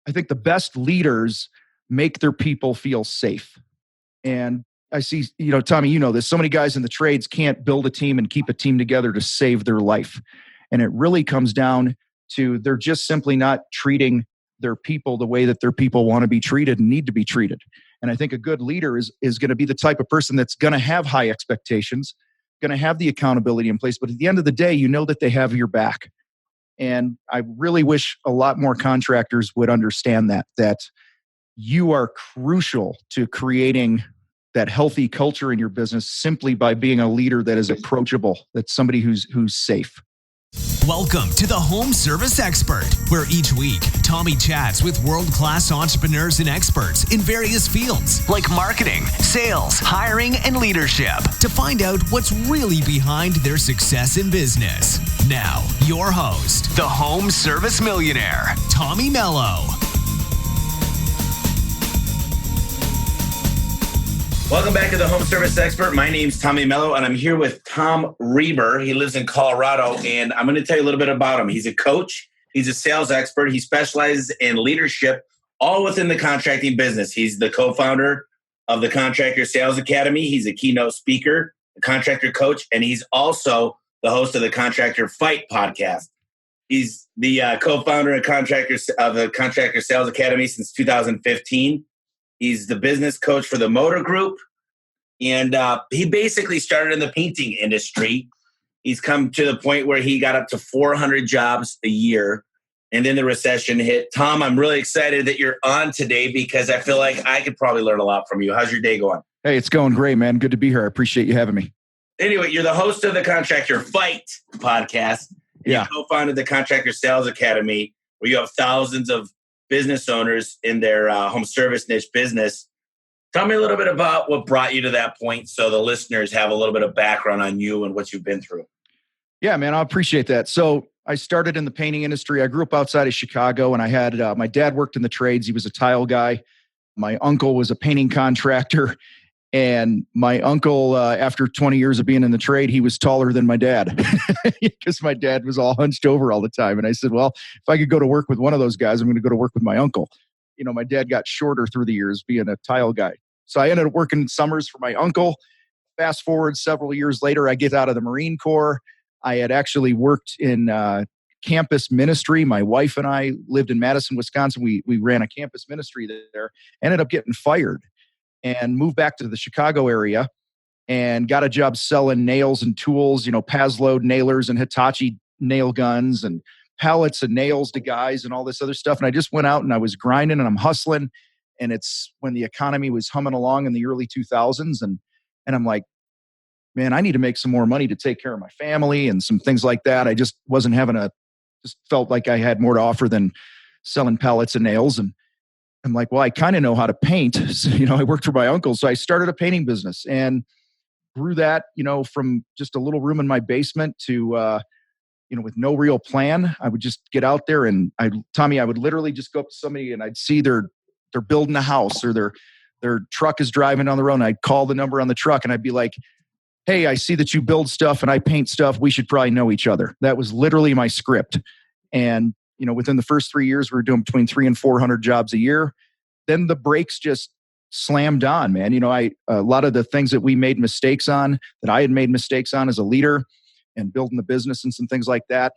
I think the best leaders make their people feel safe. And I see, Tommy, you know this, so many guys in the trades can't build a team and keep a team together to save their life. And it really comes down to they're just simply not treating their people the way that their people want to be treated and need to be treated. And I think a good leader is going to be the type of person that's going to have high expectations, going to have the accountability in place. But at the end of the day, you know that they have your back. And I really wish a lot more contractors would understand that you are crucial to creating that healthy culture in your business simply by being a leader that is approachable, that's somebody who's safe. Welcome to the Home Service Expert, where each week Tommy chats with world-class entrepreneurs and experts in various fields like marketing, sales, hiring, and leadership to find out what's really behind their success in business. Now, your host, the Home Service Millionaire, Tommy Mello. Welcome back to the Home Service Expert. My name's Tommy Mello, and I'm here with Tom Reber. He lives in Colorado, and I'm going to tell you a little bit about him. He's a coach. He's a sales expert. He specializes in leadership, all within the contracting business. He's the co-founder of the Contractor Sales Academy. He's a keynote speaker, a contractor coach, and he's also the host of the Contractor Fight Podcast. He's the co-founder of the Contractor Sales Academy since 2015. He's the business coach for the Motor Group. And he basically started in the painting industry. He's come to the point where he got up to 400 jobs a year. And then the recession hit. Tom, I'm really excited that you're on today because I feel like I could probably learn a lot from you. How's your day going? Hey, it's going great, man. Good to be here. I appreciate you having me. Anyway, you're the host of the Contractor Fight Podcast. Yeah. You co-founded the Contractor Sales Academy, where you have thousands of business owners in their home service niche business. Tell me a little bit about what brought you to that point so the listeners have a little bit of background on you and what you've been through. Yeah, man, I appreciate that. So I started in the painting industry. I grew up outside of Chicago, and I had my dad worked in the trades. He was a tile guy. My uncle was a painting contractor. And my uncle, after 20 years of being in the trade, he was taller than my dad because my dad was all hunched over all the time. And I said, well, if I could go to work with one of those guys, I'm going to go to work with my uncle. You know, my dad got shorter through the years being a tile guy. So I ended up working summers for my uncle. Fast forward several years later, I get out of the Marine Corps. I had actually worked in campus ministry. My wife and I lived in Madison, Wisconsin. We ran a campus ministry there. Ended up getting fired and moved back to the Chicago area and got a job selling nails and tools, Pazload nailers and Hitachi nail guns and pallets of nails to guys and all this other stuff. And I just went out and I was grinding and I'm hustling. And it's when the economy was humming along in the early 2000s. And I'm like, man, I need to make some more money to take care of my family and some things like that. I just wasn't just felt like I had more to offer than selling pallets of nails. And I'm like, well, I kind of know how to paint. So, I worked for my uncle. So I started a painting business and grew that, from just a little room in my basement to, with no real plan. I would just get out there and I would literally just go up to somebody and I'd see they're building a house or their truck is driving down the road. And I'd call the number on the truck and I'd be like, hey, I see that you build stuff and I paint stuff. We should probably know each other. That was literally my script. And within the first 3 years, we were doing between 300 and 400 jobs a year. Then the brakes just slammed on, man. A lot of the things that we made mistakes on, that I had made mistakes on as a leader and building the business and some things like that,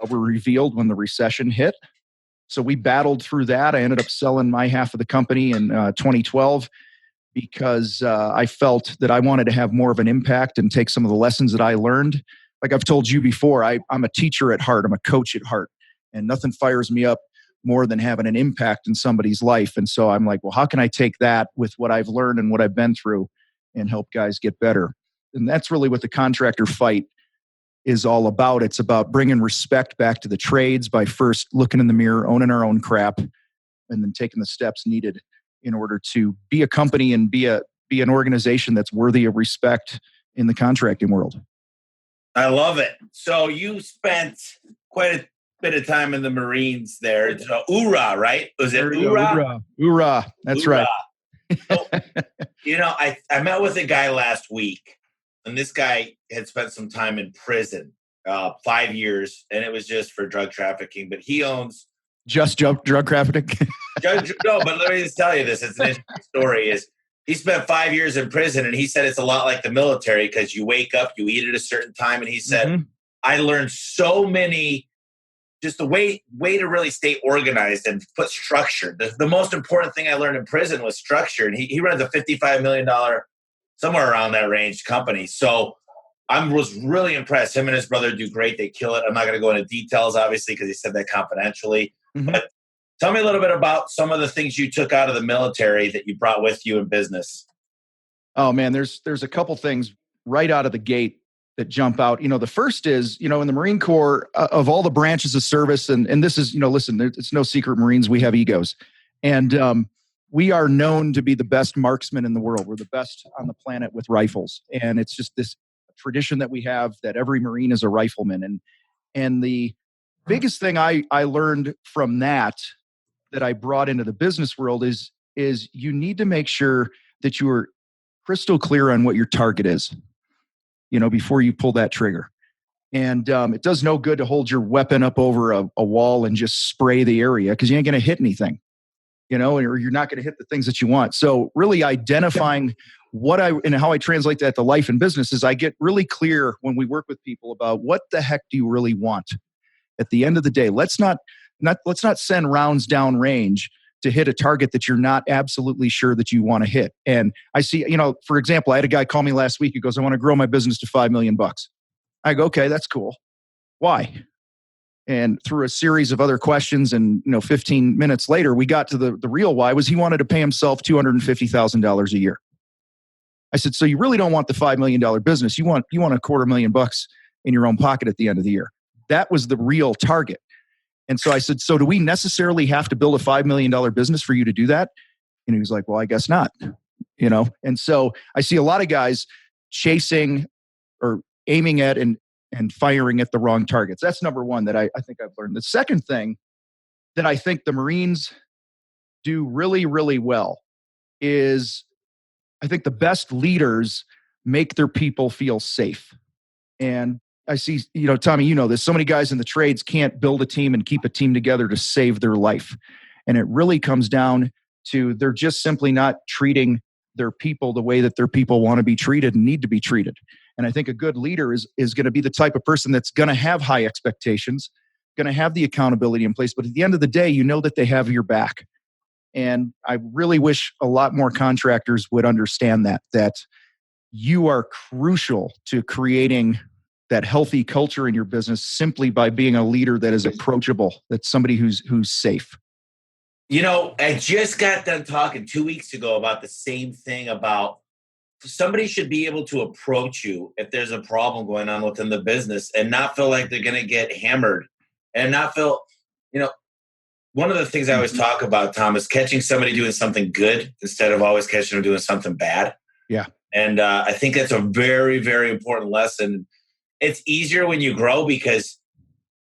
were revealed when the recession hit. So we battled through that. I ended up selling my half of the company in 2012 because I felt that I wanted to have more of an impact and take some of the lessons that I learned. Like I've told you before, I'm a teacher at heart. I'm a coach at heart. And nothing fires me up more than having an impact in somebody's life. And so I'm like, well, how can I take that with what I've learned and what I've been through and help guys get better? And that's really what the Contractor Fight is all about. It's about bringing respect back to the trades by first looking in the mirror, owning our own crap, and then taking the steps needed in order to be a company and be an organization that's worthy of respect in the contracting world. I love it. So you spent quite a bit of time in the Marines there. It's URA, right? Was it URA? URA. That's URA. Right. So, I met with a guy last week, and this guy had spent some time in prison, 5 years, and it was just for drug trafficking. But he owns just drug trafficking. No, but let me just tell you this. It's an interesting story. He spent 5 years in prison, and he said it's a lot like the military because you wake up, you eat at a certain time. And he said, I learned so many, just the way to really stay organized and put structure. The most important thing I learned in prison was structure. And he runs a $55 million, somewhere around that range company. So I was really impressed. Him and his brother do great. They kill it. I'm not going to go into details, obviously, because he said that confidentially. But tell me a little bit about some of the things you took out of the military that you brought with you in business. Oh man, there's a couple things right out of the gate that jump out. The first is, in the Marine Corps, of all the branches of service, and this is, listen, it's no secret, Marines, we have egos. And we are known to be the best marksmen in the world. We're the best on the planet with rifles. And it's just this tradition that we have that every Marine is a rifleman. And the biggest thing I learned from that I brought into the business world is you need to make sure that you are crystal clear on what your target is, before you pull that trigger. And it does no good to hold your weapon up over a wall and just spray the area because you ain't going to hit anything, or you're not going to hit the things that you want. So really identifying and how I translate that to life and business is I get really clear when we work with people about what the heck do you really want at the end of the day. Let's not send rounds down range to hit a target that you're not absolutely sure that you want to hit. And I see, for example, I had a guy call me last week. He goes, I want to grow my business to $5 million. I go, okay, that's cool. Why? And through a series of other questions and, 15 minutes later, we got to the real why was he wanted to pay himself $250,000 a year. I said, so you really don't want the $5 million business. You want $250,000 in your own pocket at the end of the year. That was the real target. And so I said, so do we necessarily have to build a $5 million business for you to do that? And he was like, well, I guess not, And so I see a lot of guys chasing or aiming at and firing at the wrong targets. That's number one that I think I've learned. The second thing that I think the Marines do really, really well is I think the best leaders make their people feel safe. And I see, Tommy, this, so many guys in the trades can't build a team and keep a team together to save their life. And it really comes down to they're just simply not treating their people the way that their people want to be treated and need to be treated. And I think a good leader is going to be the type of person that's going to have high expectations, going to have the accountability in place. But at the end of the day, that they have your back. And I really wish a lot more contractors would understand that you are crucial to creating that healthy culture in your business simply by being a leader that is approachable, that's somebody who's safe. I just got done talking 2 weeks ago about the same thing about somebody should be able to approach you if there's a problem going on within the business and not feel like they're going to get hammered and not feel, one of the things I always talk about, Tom, is catching somebody doing something good instead of always catching them doing something bad. Yeah. And I think that's a very, very important lesson. It's easier when you grow because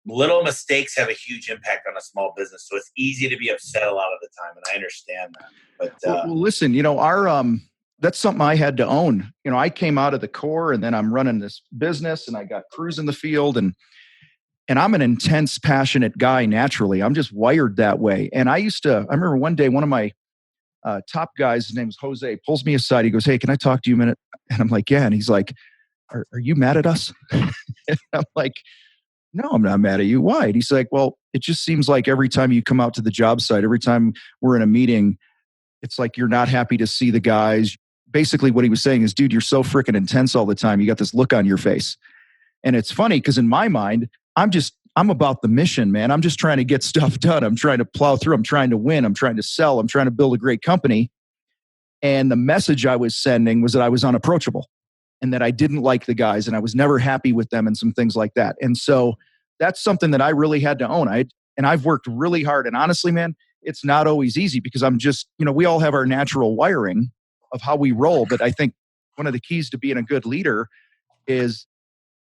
little mistakes have a huge impact on a small business. So it's easy to be upset a lot of the time. And I understand that. But well, listen, that's something I had to own. I came out of the Corps and then I'm running this business and I got crews in the field and I'm an intense, passionate guy naturally. I'm just wired that way. And I remember one day, one of my top guys, his name is Jose, pulls me aside. He goes, hey, can I talk to you a minute? And I'm like, yeah. And he's like, are you mad at us? And I'm like, no, I'm not mad at you. Why? And he's like, well, it just seems like every time you come out to the job site, every time we're in a meeting, it's like you're not happy to see the guys. Basically what he was saying is, dude, you're so freaking intense all the time. You got this look on your face. And it's funny because in my mind, I'm about the mission, man. I'm just trying to get stuff done. I'm trying to plow through. I'm trying to win. I'm trying to sell. I'm trying to build a great company. And the message I was sending was that I was unapproachable and that I didn't like the guys and I was never happy with them and some things like that. And so that's something that I really had to own. I've worked really hard. And honestly, man, it's not always easy because I'm just, we all have our natural wiring of how we roll. But I think one of the keys to being a good leader is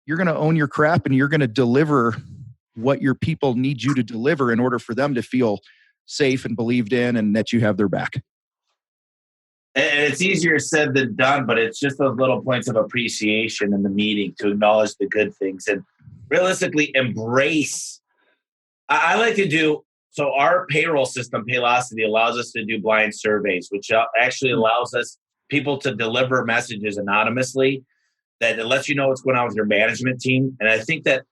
you're going to own your crap and you're going to deliver what your people need you to deliver in order for them to feel safe and believed in and that you have their back. And it's easier said than done, but it's just those little points of appreciation in the meeting to acknowledge the good things and realistically embrace. I like to do, So our payroll system, Paylocity, allows us to do blind surveys, which actually allows us people to deliver messages anonymously that it lets you know what's going on with your management team. And I think that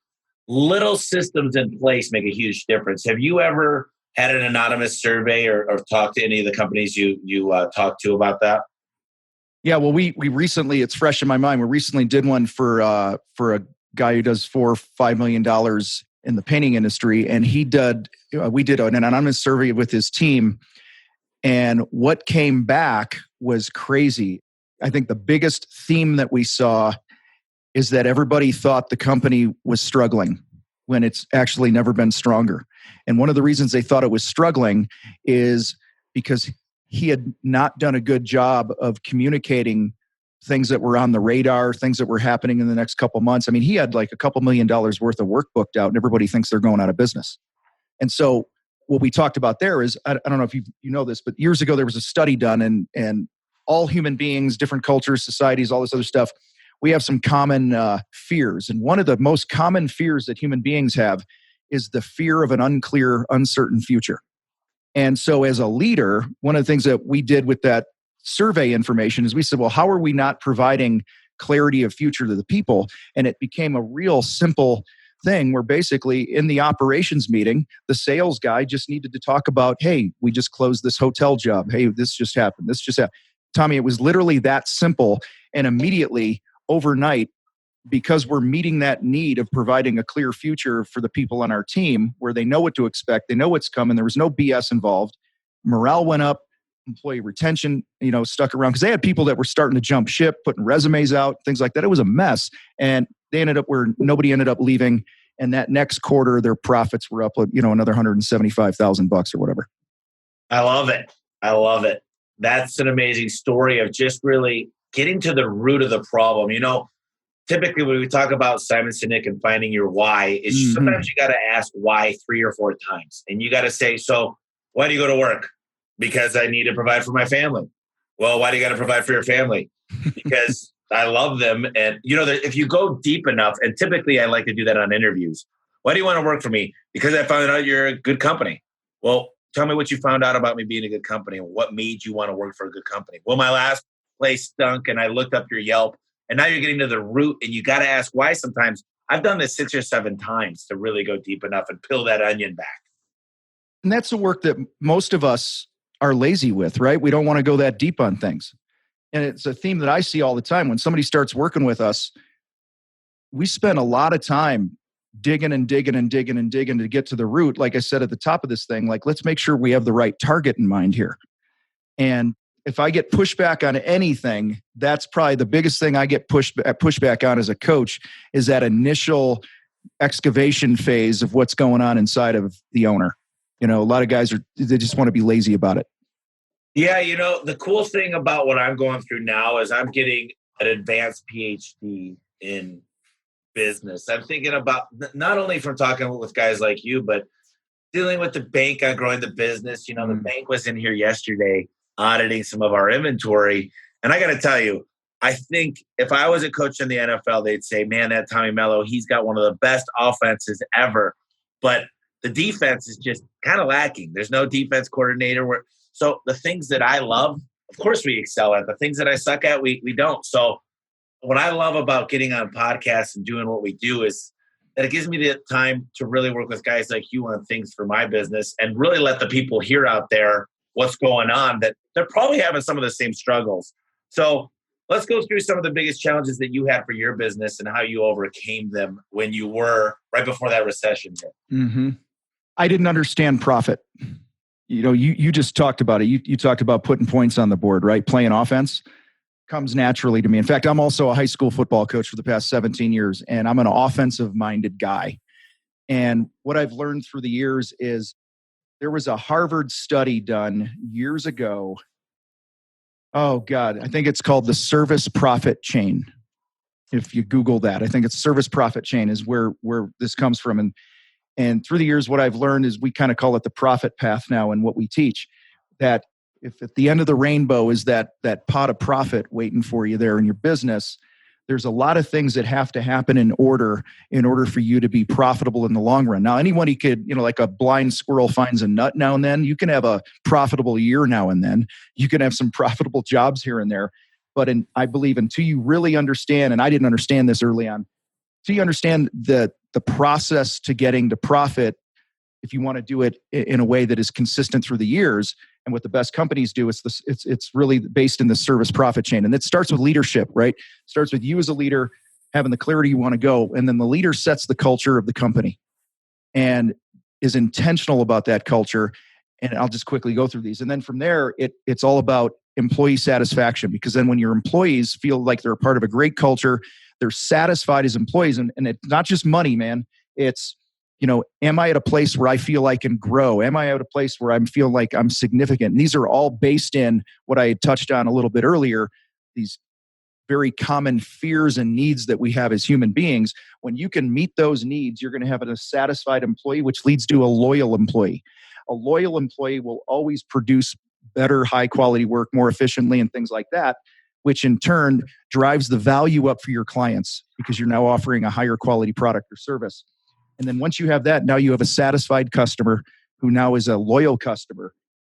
little systems in place make a huge difference. Have you ever had an anonymous survey or talked to any of the companies you talked to about that? Yeah, well, we recently, it's fresh in my mind. We recently did one for a guy who does $4 or $5 million in the painting industry, and we did an anonymous survey with his team, and what came back was crazy. I think the biggest theme that we saw is that everybody thought the company was struggling when it's actually never been stronger. And one of the reasons they thought it was struggling is because he had not done a good job of communicating things that were on the radar, things that were happening in the next couple months. I mean, he had like a couple $1 million worth of work booked out and everybody thinks they're going out of business. And so what we talked about there is, I don't know if you know this, but years ago there was a study done and all human beings, different cultures, societies, all this other stuff, we have some common fears. And one of the most common fears that human beings have is the fear of an unclear, uncertain future. And so as a leader, one of the things that we did with that survey information is we said, well, how are we not providing clarity of future to the people? And it became a real simple thing where basically in the operations meeting, the sales guy just needed to talk about, hey, we just closed this hotel job. Hey, this just happened. This just happened. Tommy, it was literally that simple. And immediately overnight, because we're meeting that need of providing a clear future for the people on our team where they know what to expect, they know what's coming, there was no BS involved. Morale went up, employee retention, stuck around because they had people that were starting to jump ship, putting resumes out, things like that. It was a mess. And they ended up where nobody ended up leaving. And that next quarter, their profits were up, another $175,000 or whatever. I love it. I love it. That's an amazing story of just really getting to the root of the problem. Typically when we talk about Simon Sinek and finding your why, is sometimes you got to ask why 3 or 4 times. And you got to say, so why do you go to work? Because I need to provide for my family. Well, why do you got to provide for your family? Because I love them. And if you go deep enough, and typically I like to do that on interviews. Why do you want to work for me? Because I found out you're a good company. Well, tell me what you found out about me being a good company and what made you want to work for a good company. Well, my last place stunk and I looked up your Yelp. And now you're getting to the root and you got to ask why sometimes. I've done this 6 or 7 times to really go deep enough and peel that onion back. And that's the work that most of us are lazy with, right? We don't want to go that deep on things. And it's a theme that I see all the time. When somebody starts working with us, we spend a lot of time digging and digging and digging and digging to get to the root. Like I said at the top of this thing, let's make sure we have the right target in mind here. And if I get pushback on anything, that's probably the biggest thing I get pushback on as a coach is that initial excavation phase of what's going on inside of the owner. A lot of guys they just want to be lazy about it. Yeah, the cool thing about what I'm going through now is I'm getting an advanced PhD in business. I'm thinking about not only from talking with guys like you, but dealing with the bank on growing the business. The bank was in here yesterday auditing some of our inventory. And I got to tell you, I think if I was a coach in the NFL, they'd say, man, that Tommy Mello, he's got one of the best offenses ever. But the defense is just kind of lacking. There's no defense coordinator. So the things that I love, of course we excel at. The things that I suck at, we don't. So what I love about getting on podcasts and doing what we do is that it gives me the time to really work with guys like you on things for my business and really let the people hear out there what's going on, that they're probably having some of the same struggles. So let's go through some of the biggest challenges that you had for your business and how you overcame them when you were right before that recession hit. Mm-hmm. I didn't understand profit. You just talked about it. You talked about putting points on the board, right? Playing offense comes naturally to me. In fact, I'm also a high school football coach for the past 17 years, and I'm an offensive-minded guy. And what I've learned through the years is there was a Harvard study done years ago. Oh, God. I think it's called the service profit chain. If you Google that, I think it's service profit chain is where this comes from. And through the years, what I've learned is we kind of call it the profit path now in what we teach, that if at the end of the rainbow is that pot of profit waiting for you there in your business, there's a lot of things that have to happen in order for you to be profitable in the long run. Now, anybody could, like a blind squirrel finds a nut now and then. You can have a profitable year now and then. You can have some profitable jobs here and there. But I believe until you really understand, and I didn't understand this early on, until you understand the process to getting to profit, if you want to do it in a way that is consistent through the years, and what the best companies do, it's really based in the service profit chain. And it starts with leadership, right? It starts with you as a leader having the clarity you want to go. And then the leader sets the culture of the company and is intentional about that culture. And I'll just quickly go through these. And then from there, it's all about employee satisfaction, because then when your employees feel like they're a part of a great culture, they're satisfied as employees. And it's not just money, man. It's, am I at a place where I feel I can grow? Am I at a place where I feel like I'm significant? And these are all based in what I had touched on a little bit earlier, these very common fears and needs that we have as human beings. When you can meet those needs, you're going to have a satisfied employee, which leads to a loyal employee. A loyal employee will always produce better, high quality work more efficiently and things like that, which in turn drives the value up for your clients because you're now offering a higher quality product or service. And then once you have that, now you have a satisfied customer who now is a loyal customer.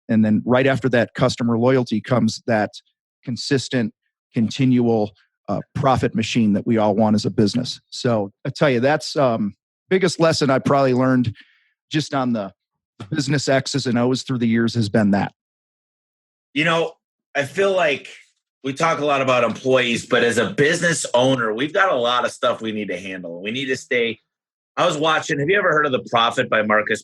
And then right after that customer loyalty comes that consistent, continual profit machine that we all want as a business. So I tell you, that's biggest lesson I probably learned just on the business X's and O's through the years has been that. I feel like we talk a lot about employees, but as a business owner, we've got a lot of stuff we need to handle. We need to stay. I was watching, have you ever heard of The Profit by Marcus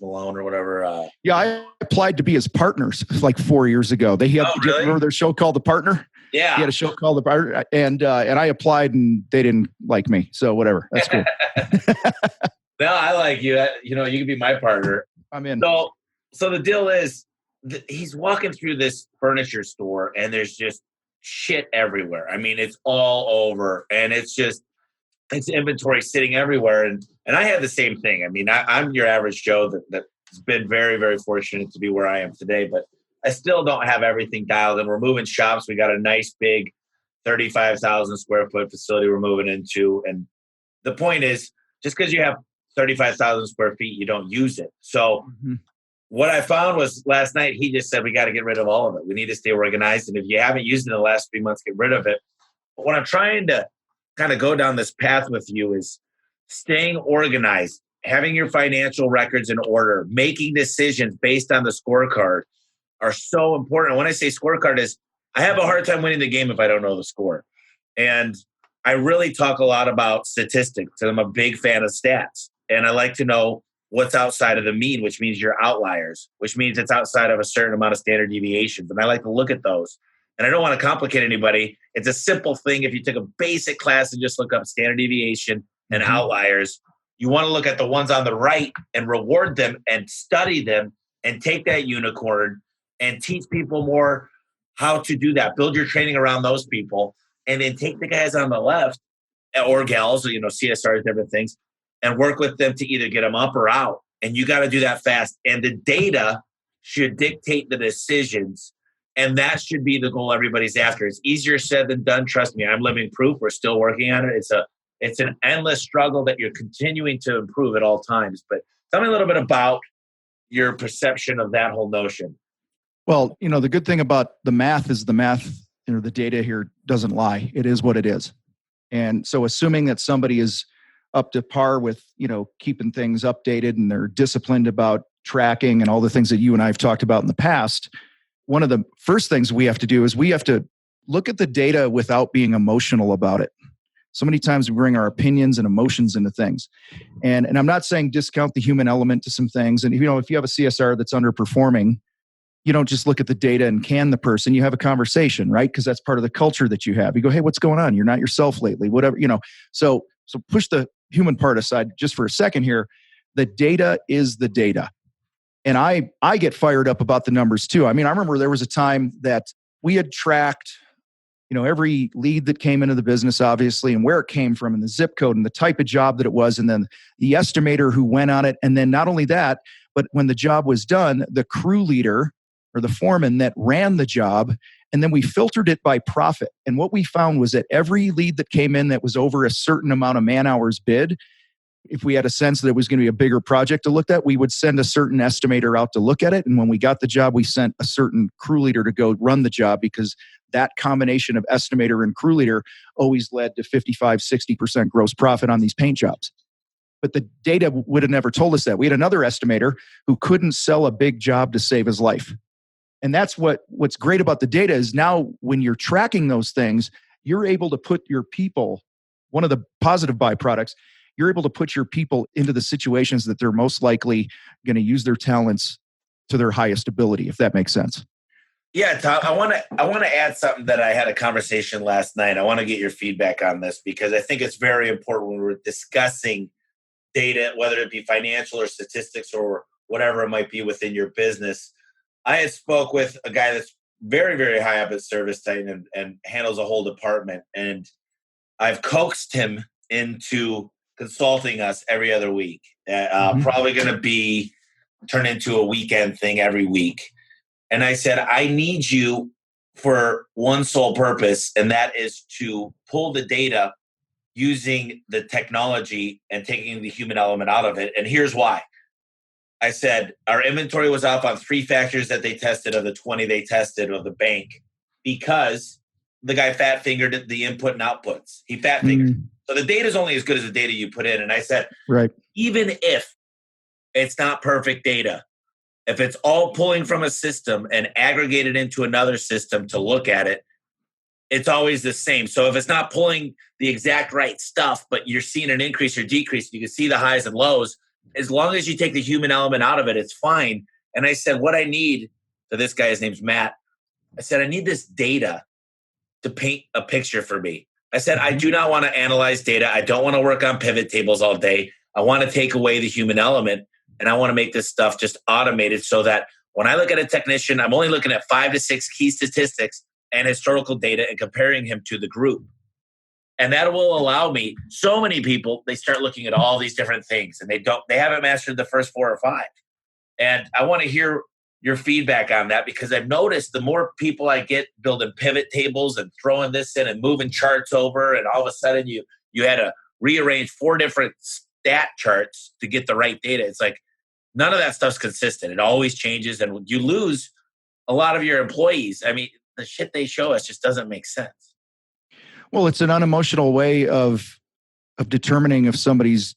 Malone or whatever? Yeah, I applied to be his partners like 4 years ago. They had, really? Remember their show called The Partner? Yeah. He had a show called The Partner, and I applied and they didn't like me. So whatever, that's cool. No, I like you. You can be my partner. I'm in. So the deal is, he's walking through this furniture store and there's just shit everywhere. I mean, it's all over and it's inventory sitting everywhere. And I have the same thing. I mean, I'm your average Joe that's been very, very fortunate to be where I am today, but I still don't have everything dialed in. We're moving shops. We got a nice big 35,000 square foot facility we're moving into. And the point is, just because you have 35,000 square feet, you don't use it. So what I found was last night, he just said, we got to get rid of all of it. We need to stay organized. And if you haven't used it in the last 3 months, get rid of it. But what I'm trying to kind of go down this path with you is staying organized, having your financial records in order, making decisions based on the scorecard are so important. When I say scorecard is, I have a hard time winning the game if I don't know the score. And I really talk a lot about statistics. And I'm a big fan of stats. And I like to know what's outside of the mean, which means you're outliers, which means it's outside of a certain amount of standard deviations. And I like to look at those. And I don't want to complicate anybody. It's a simple thing. If you took a basic class and just look up standard deviation and outliers, you want to look at the ones on the right and reward them and study them and take that unicorn and teach people more how to do that. Build your training around those people. And then take the guys on the left or gals, CSRs, different things, and work with them to either get them up or out. And you got to do that fast. And the data should dictate the decisions. And that should be the goal everybody's after. It's easier said than done. Trust me, I'm living proof. We're still working on it. It's an endless struggle that you're continuing to improve at all times. But tell me a little bit about your perception of that whole notion. Well, the good thing about the math is the math, the data here doesn't lie. It is what it is. And so assuming that somebody is up to par with, keeping things updated and they're disciplined about tracking and all the things that you and I have talked about in the past, one of the first things we have to do is we have to look at the data without being emotional about it. So many times we bring our opinions and emotions into things. And I'm not saying discount the human element to some things. And if you have a CSR that's underperforming, you don't just look at the data and can the person. You have a conversation, right? Because that's part of the culture that you have. You go, hey, what's going on? You're not yourself lately, whatever, So push the human part aside just for a second here. The data is the data. And I get fired up about the numbers too. I mean, I remember there was a time that we had tracked, every lead that came into the business, obviously, and where it came from and the zip code and the type of job that it was. And then the estimator who went on it. And then not only that, but when the job was done, the crew leader or the foreman that ran the job And then we filtered it by profit. And what we found was that every lead that came in that was over a certain amount of man hours bid, if we had a sense that it was going to be a bigger project to look at, we would send a certain estimator out to look at it. And when we got the job, we sent a certain crew leader to go run the job, because that combination of estimator and crew leader always led to 55, 60% gross profit on these paint jobs. But the data would have never told us that. We had another estimator who couldn't sell a big job to save his life. And that's what's great about the data is now when you're tracking those things, you're able to put your people, one of the positive byproducts, you're able to put your people into the situations that they're most likely going to use their talents to their highest ability, if that makes sense. Yeah, Tom, I want to add something that I had a conversation last night. I want to get your feedback on this because I think it's very important when we're discussing data, whether it be financial or statistics or whatever it might be within your business. I had spoke with a guy that's very, very high up at ServiceTitan and handles a whole department. And I've coaxed him into consulting us every other week. Probably going to be turned into a weekend thing every week. And I said, I need you for one sole purpose, and that is to pull the data using the technology and taking the human element out of it. And here's why. I said, our inventory was off on 3 factors that they tested of the 20 they tested of the bank because the guy fat fingered the input and outputs. He fat fingered. So the data is only as good as the data you put in. And I said, right, even if it's not perfect data, if it's all pulling from a system and aggregated into another system to look at it, it's always the same. So if it's not pulling the exact right stuff, but you're seeing an increase or decrease, you can see the highs and lows, as long as you take the human element out of it, it's fine. And I said, what I need, so this guy, his name's Matt, I said, I need this data to paint a picture for me. I said, I do not want to analyze data. I don't want to work on pivot tables all day. I want to take away the human element, and I want to make this stuff just automated so that when I look at a technician, I'm only looking at 5 to 6 key statistics and historical data and comparing him to the group. And that will allow me, so many people, they start looking at all these different things and they haven't mastered the first 4 or 5. And I want to hear your feedback on that because I've noticed the more people I get building pivot tables and throwing this in and moving charts over, and all of a sudden you had to rearrange 4 different stat charts to get the right data. It's like none of that stuff's consistent. It always changes and you lose a lot of your employees. I mean, the shit they show us just doesn't make sense. Well, it's an unemotional way of determining if somebody's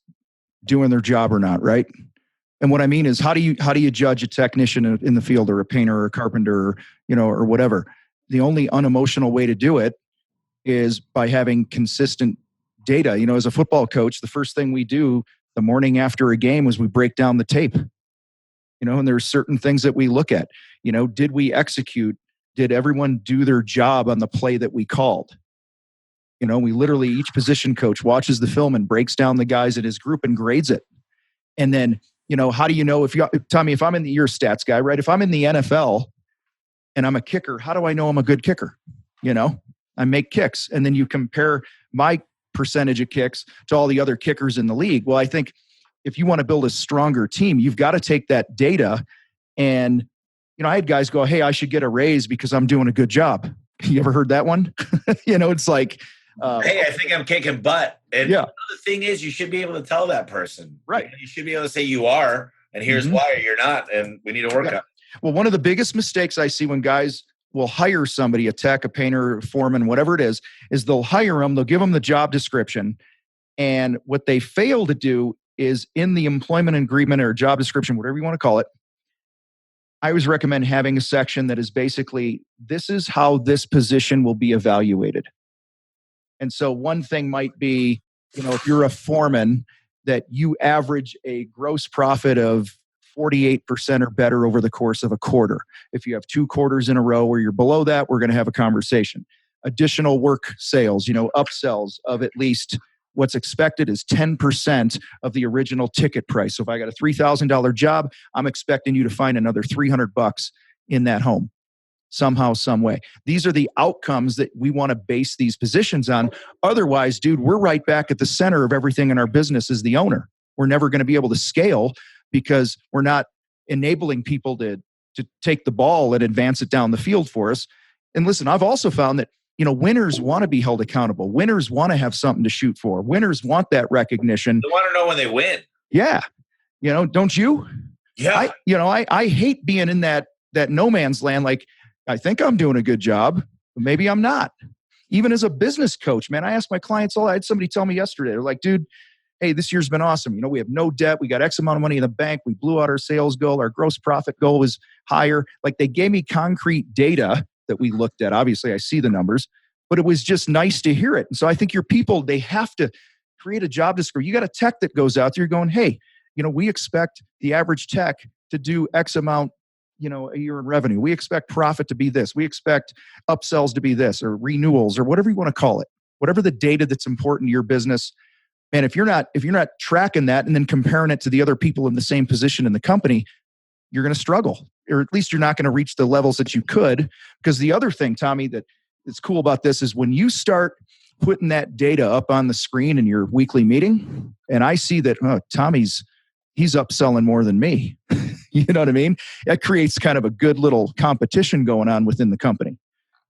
doing their job or not, right? And what I mean is, how do you judge a technician in the field, or a painter, or a carpenter, or whatever? The only unemotional way to do it is by having consistent data. As a football coach, the first thing we do the morning after a game is we break down the tape. And there's certain things that we look at. Did we execute? Did everyone do their job on the play that we called? We literally, each position coach watches the film and breaks down the guys in his group and grades it. And then, how do you know Tommy, if I'm you're a stats guy, right? If I'm in the NFL and I'm a kicker, how do I know I'm a good kicker? I make kicks, and then you compare my percentage of kicks to all the other kickers in the league. Well, I think if you want to build a stronger team, you've got to take that data and, I had guys go, hey, I should get a raise because I'm doing a good job. You ever heard that one? It's like, hey, I think I'm kicking butt. And yeah. The thing is, you should be able to tell that person. Right. You should be able to say you are, and here's why you're not, and we need to work on it. Well, one of the biggest mistakes I see when guys will hire somebody, a tech, a painter, foreman, whatever it is they'll hire them, they'll give them the job description, and what they fail to do is in the employment agreement or job description, whatever you want to call it, I always recommend having a section that is basically, this is how this position will be evaluated. And so one thing might be, if you're a foreman, that you average a gross profit of 48% or better over the course of a quarter. If you have 2 quarters in a row where you're below that, we're going to have a conversation. Additional work sales, upsells of at least what's expected is 10% of the original ticket price. So if I got a $3,000 job, I'm expecting you to find another $300 in that home somehow, some way. These are the outcomes that we want to base these positions on. Otherwise, dude, we're right back at the center of everything in our business as the owner. We're never going to be able to scale because we're not enabling people to take the ball and advance it down the field for us. And listen, I've also found that, winners want to be held accountable. Winners want to have something to shoot for. Winners want that recognition. They want to know when they win. Yeah. Don't you? Yeah. I hate being in that no man's land. Like, I think I'm doing a good job, but maybe I'm not. Even as a business coach, man, I ask my clients I had somebody tell me yesterday, they're like, dude, hey, this year's been awesome. We have no debt. We got X amount of money in the bank. We blew out our sales goal. Our gross profit goal was higher. Like, they gave me concrete data that we looked at. Obviously, I see the numbers, but it was just nice to hear it. And so I think your people, they have to create a job description. You got a tech that goes out there going, hey, we expect the average tech to do X amount, a year in revenue. We expect profit to be this. We expect upsells to be this, or renewals, or whatever you want to call it. Whatever the data that's important to your business. And if you're not tracking that and then comparing it to the other people in the same position in the company, you're going to struggle, or at least you're not going to reach the levels that you could. Because the other thing, Tommy, that's cool about this is when you start putting that data up on the screen in your weekly meeting, and I see that, he's upselling more than me. You know what I mean? That creates kind of a good little competition going on within the company,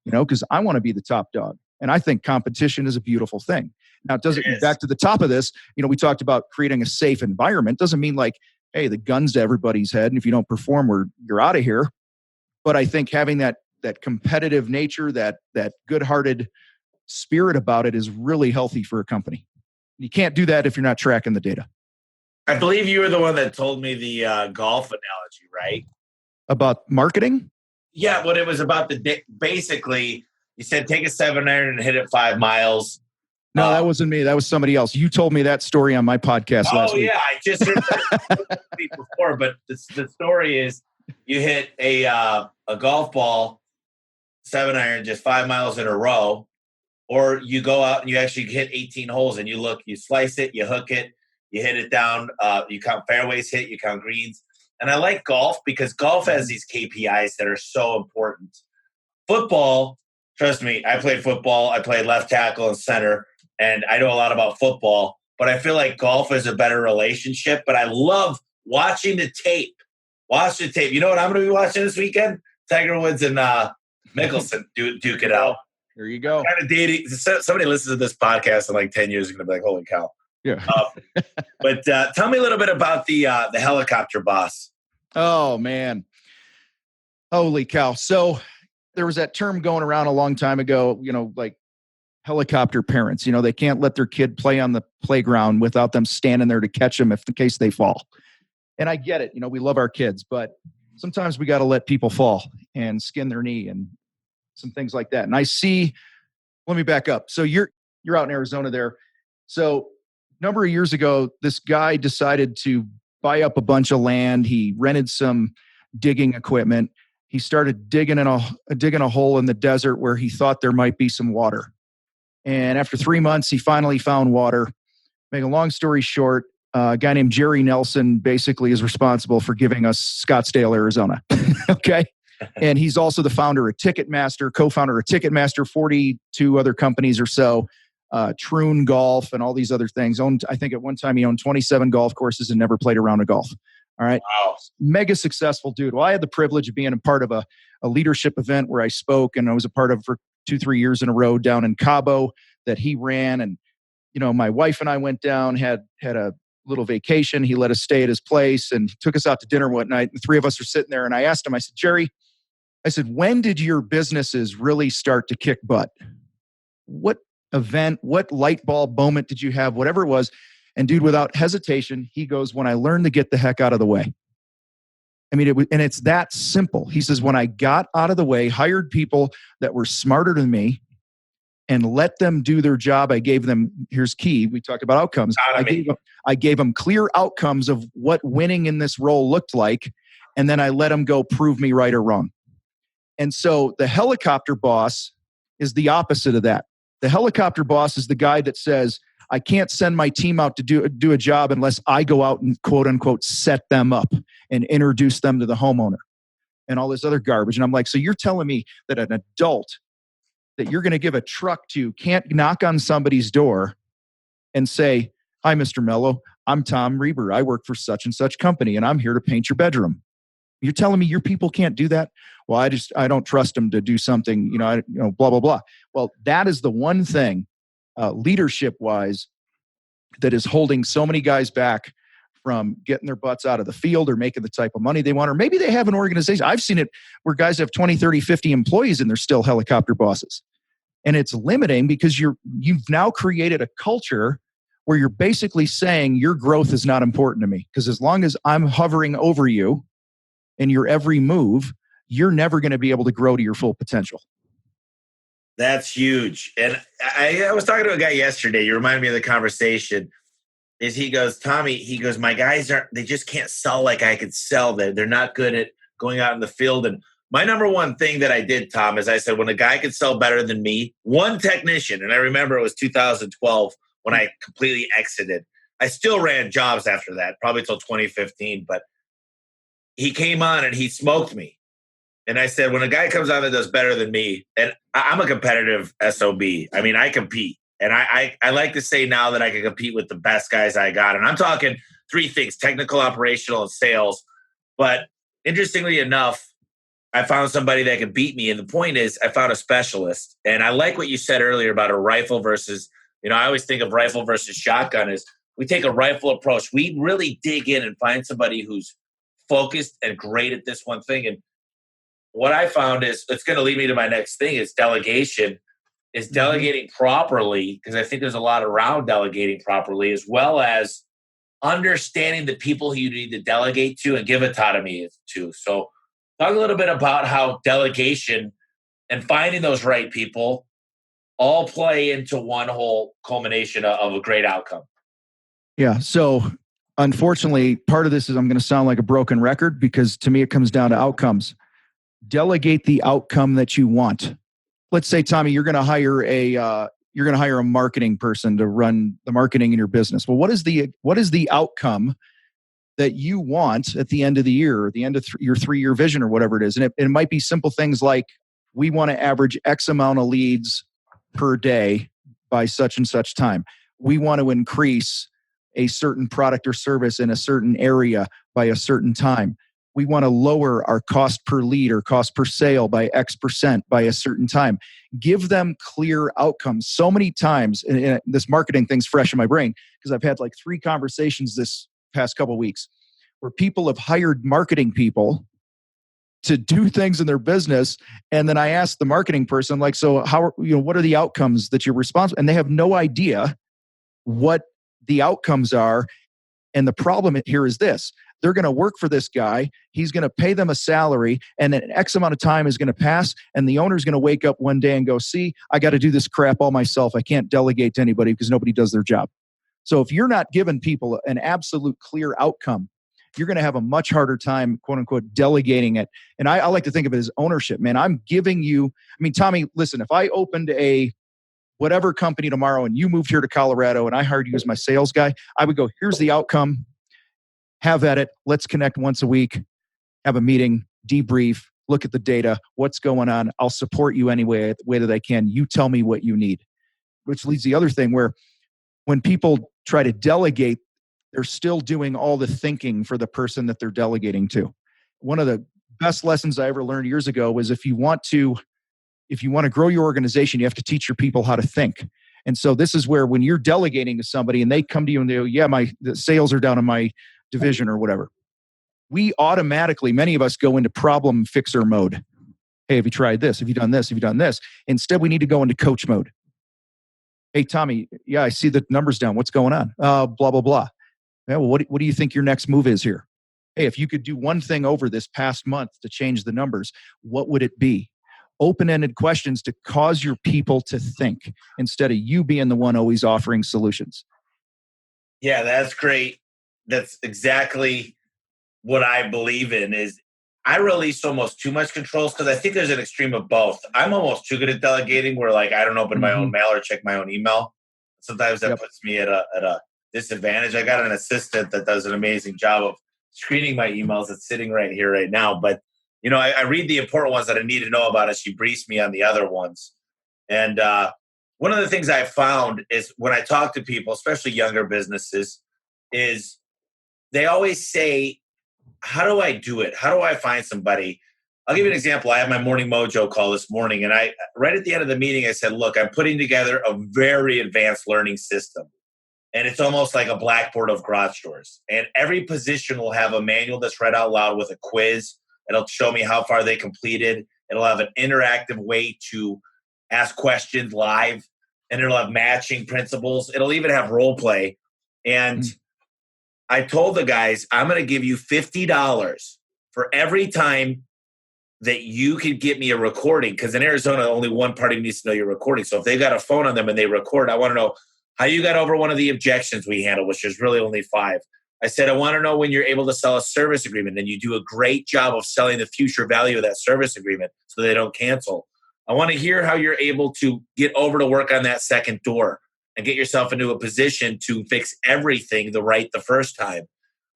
because I want to be the top dog. And I think competition is a beautiful thing. Now, it doesn't, back to the top of this, we talked about creating a safe environment. Doesn't mean like, hey, the gun's to everybody's head, and if you don't perform, you're out of here. But I think having that competitive nature, that good-hearted spirit about it is really healthy for a company. You can't do that if you're not tracking the data. I believe you were the one that told me the golf analogy, right? About marketing? Yeah, what it was about basically, you said take a 7-iron and hit it 5 miles. No, that wasn't me. That was somebody else. You told me that story on my podcast last week. Oh, yeah. I just heard that before, but the story is you hit a golf ball, 7-iron, just 5 miles in a row, or you go out and you actually hit 18 holes and you slice it, you hook it, you hit it down, you count fairways hit, you count greens. And I like golf because golf has these KPIs that are so important. Football, trust me, I played football. I played left tackle and center, and I know a lot about football, but I feel like golf is a better relationship. But I love watching the tape. Watch the tape. You know what I'm going to be watching this weekend? Tiger Woods and Mickelson duke it out. There you go. Kind of dating. Somebody listens to this podcast in like 10 years is going to be like, holy cow. Yeah. But tell me a little bit about the helicopter boss. Oh, man. Holy cow. So there was that term going around a long time ago, like helicopter parents. They can't let their kid play on the playground without them standing there to catch them in case they fall. And I get it. We love our kids, but sometimes we got to let people fall and skin their knee and some things like that. And I see, let me back up. So you're out in Arizona there. So a number of years ago, this guy decided to buy up a bunch of land. He rented some digging equipment. He started digging a hole in the desert where he thought there might be some water. And after 3 months, he finally found water. Make a long story short, a guy named Jerry Nelson basically is responsible for giving us Scottsdale, Arizona. Okay. And he's also the founder of Ticketmaster, co-founder of Ticketmaster, 42 other companies or so, Troon Golf and all these other things. I think at one time he owned 27 golf courses and never played a round of golf. All right. Wow. Mega successful dude. Well, I had the privilege of being a part of a leadership event where I spoke, and I was a part of for 2-3 years in a row down in Cabo that he ran. And, my wife and I went down, had a little vacation. He let us stay at his place and took us out to dinner one night. The three of us are sitting there, and I asked him, I said, Jerry, when did your businesses really start to kick butt? What event, what light bulb moment did you have, whatever it was? And dude, without hesitation, he goes, when I learned to get the heck out of the way. I mean, and it's that simple. He says, when I got out of the way, hired people that were smarter than me and let them do their job, I gave them, here's key, we talked about outcomes. I gave them clear outcomes of what winning in this role looked like. And then I let them go prove me right or wrong. And so the helicopter boss is the opposite of that. The helicopter boss is the guy that says, I can't send my team out to do a job unless I go out and quote unquote set them up and introduce them to the homeowner and all this other garbage. And I'm like, so you're telling me that an adult that you're going to give a truck to can't knock on somebody's door and say, hi, Mr. Mello, I'm Tom Reber. I work for such and such company and I'm here to paint your bedroom. You're telling me your people can't do that? Well, I don't trust them to do something, blah, blah, blah. Well, that is the one thing, leadership wise, that is holding so many guys back from getting their butts out of the field or making the type of money they want. Or maybe they have an organization. I've seen it where guys have 20, 30, 50 employees and they're still helicopter bosses. And it's limiting because you've now created a culture where you're basically saying your growth is not important to me. Because as long as I'm hovering over you in your every move, you're never going to be able to grow to your full potential. That's huge. And I was talking to a guy yesterday. You remind me of the conversation. He goes, Tommy, my guys they just can't sell like I could sell. They're not good at going out in the field. And my number one thing that I did, Tom, is I said, when a guy could sell better than me, one technician, and I remember it was 2012 when I completely exited. I still ran jobs after that, probably till 2015, but he came on and he smoked me. And I said, when a guy comes on that does better than me, and I'm a competitive SOB. I mean, I compete. And I like to say now that I can compete with the best guys I got. And I'm talking three things: technical, operational, and sales. But interestingly enough, I found somebody that could beat me. And the point is, I found a specialist. And I like what you said earlier about a rifle versus, I always think of rifle versus shotgun is we take a rifle approach. We really dig in and find somebody who's focused and great at this one thing. And what I found is, it's going to lead me to my next thing, is delegation. Is delegating properly, because I think there's a lot around delegating properly, as well as understanding the people who you need to delegate to and give autonomy to. So talk a little bit about how delegation and finding those right people all play into one whole culmination of a great outcome. Yeah. So unfortunately, part of this is I'm going to sound like a broken record, because to me, it comes down to outcomes. Delegate the outcome that you want. Let's say, Tommy, you're going to hire a marketing person to run the marketing in your business. Well, what is the outcome that you want at the end of the year, or the end of your 3-year vision, or whatever it is? And it might be simple things like, we want to average X amount of leads per day by such and such time. We want to increase a certain product or service in a certain area by a certain time. We want to lower our cost per lead or cost per sale by X% by a certain time. Give them clear outcomes. So many times, and this marketing thing's fresh in my brain, because I've had like 3 conversations this past couple of weeks where people have hired marketing people to do things in their business. And then I asked the marketing person, like, so what are the outcomes that you're responsible? And they have no idea what the outcomes are. And the problem here is this: they're going to work for this guy. He's going to pay them a salary, and then X amount of time is going to pass. And the owner's going to wake up one day and go, see, I got to do this crap all myself. I can't delegate to anybody because nobody does their job. So if you're not giving people an absolute clear outcome, you're going to have a much harder time, quote unquote, delegating it. And I like to think of it as ownership, man. I'm giving you, Tommy, listen, if I opened a whatever company tomorrow and you moved here to Colorado and I hired you as my sales guy, I would go, here's the outcome. Have at it. Let's connect once a week, have a meeting, debrief, look at the data, what's going on. I'll support you any way that I can. You tell me what you need. Which leads to the other thing where when people try to delegate, they're still doing all the thinking for the person that they're delegating to. One of the best lessons I ever learned years ago was if you want to grow your organization, you have to teach your people how to think. And so this is where when you're delegating to somebody and they come to you and they go, the sales are down in my division or whatever, we automatically, many of us go into problem fixer mode. Hey, have you tried this? Have you done this? Have you done this? Instead, we need to go into coach mode. Hey, Tommy, yeah, I see the numbers down. What's going on? Blah, blah, blah. Yeah, well, what do you think your next move is here? Hey, if you could do one thing over this past month to change the numbers, what would it be? Open-ended questions to cause your people to think instead of you being the one always offering solutions. Yeah, that's great. That's exactly what I believe in. Is I release almost too much controls because I think there's an extreme of both. I'm almost too good at delegating where like I don't open my own mail or check my own email. Sometimes that puts me at a disadvantage. I got an assistant that does an amazing job of screening my emails. That's sitting right here right now. But I read the important ones that I need to know about, and she briefs me on the other ones. And one of the things I've found is when I talk to people, especially younger businesses, is they always say how do I do it? How do I find somebody? I'll give you an example. I had my Morning Mojo call this morning, and right at the end of the meeting, I said, look, I'm putting together a very advanced learning system. And it's almost like a blackboard of garage doors. And every position will have a manual that's read out loud with a quiz. It'll show me how far they completed. It'll have an interactive way to ask questions live. And it'll have matching principles. It'll even have role play. And I told the guys, I'm going to give you $50 for every time that you could get me a recording. Because in Arizona, only one party needs to know you're recording. So if they've got a phone on them and they record, I want to know how you got over one of the objections we handled, which is really only 5. I said, I want to know when you're able to sell a service agreement and you do a great job of selling the future value of that service agreement so they don't cancel. I want to hear how you're able to get over to work on that second door and get yourself into a position to fix everything the first time.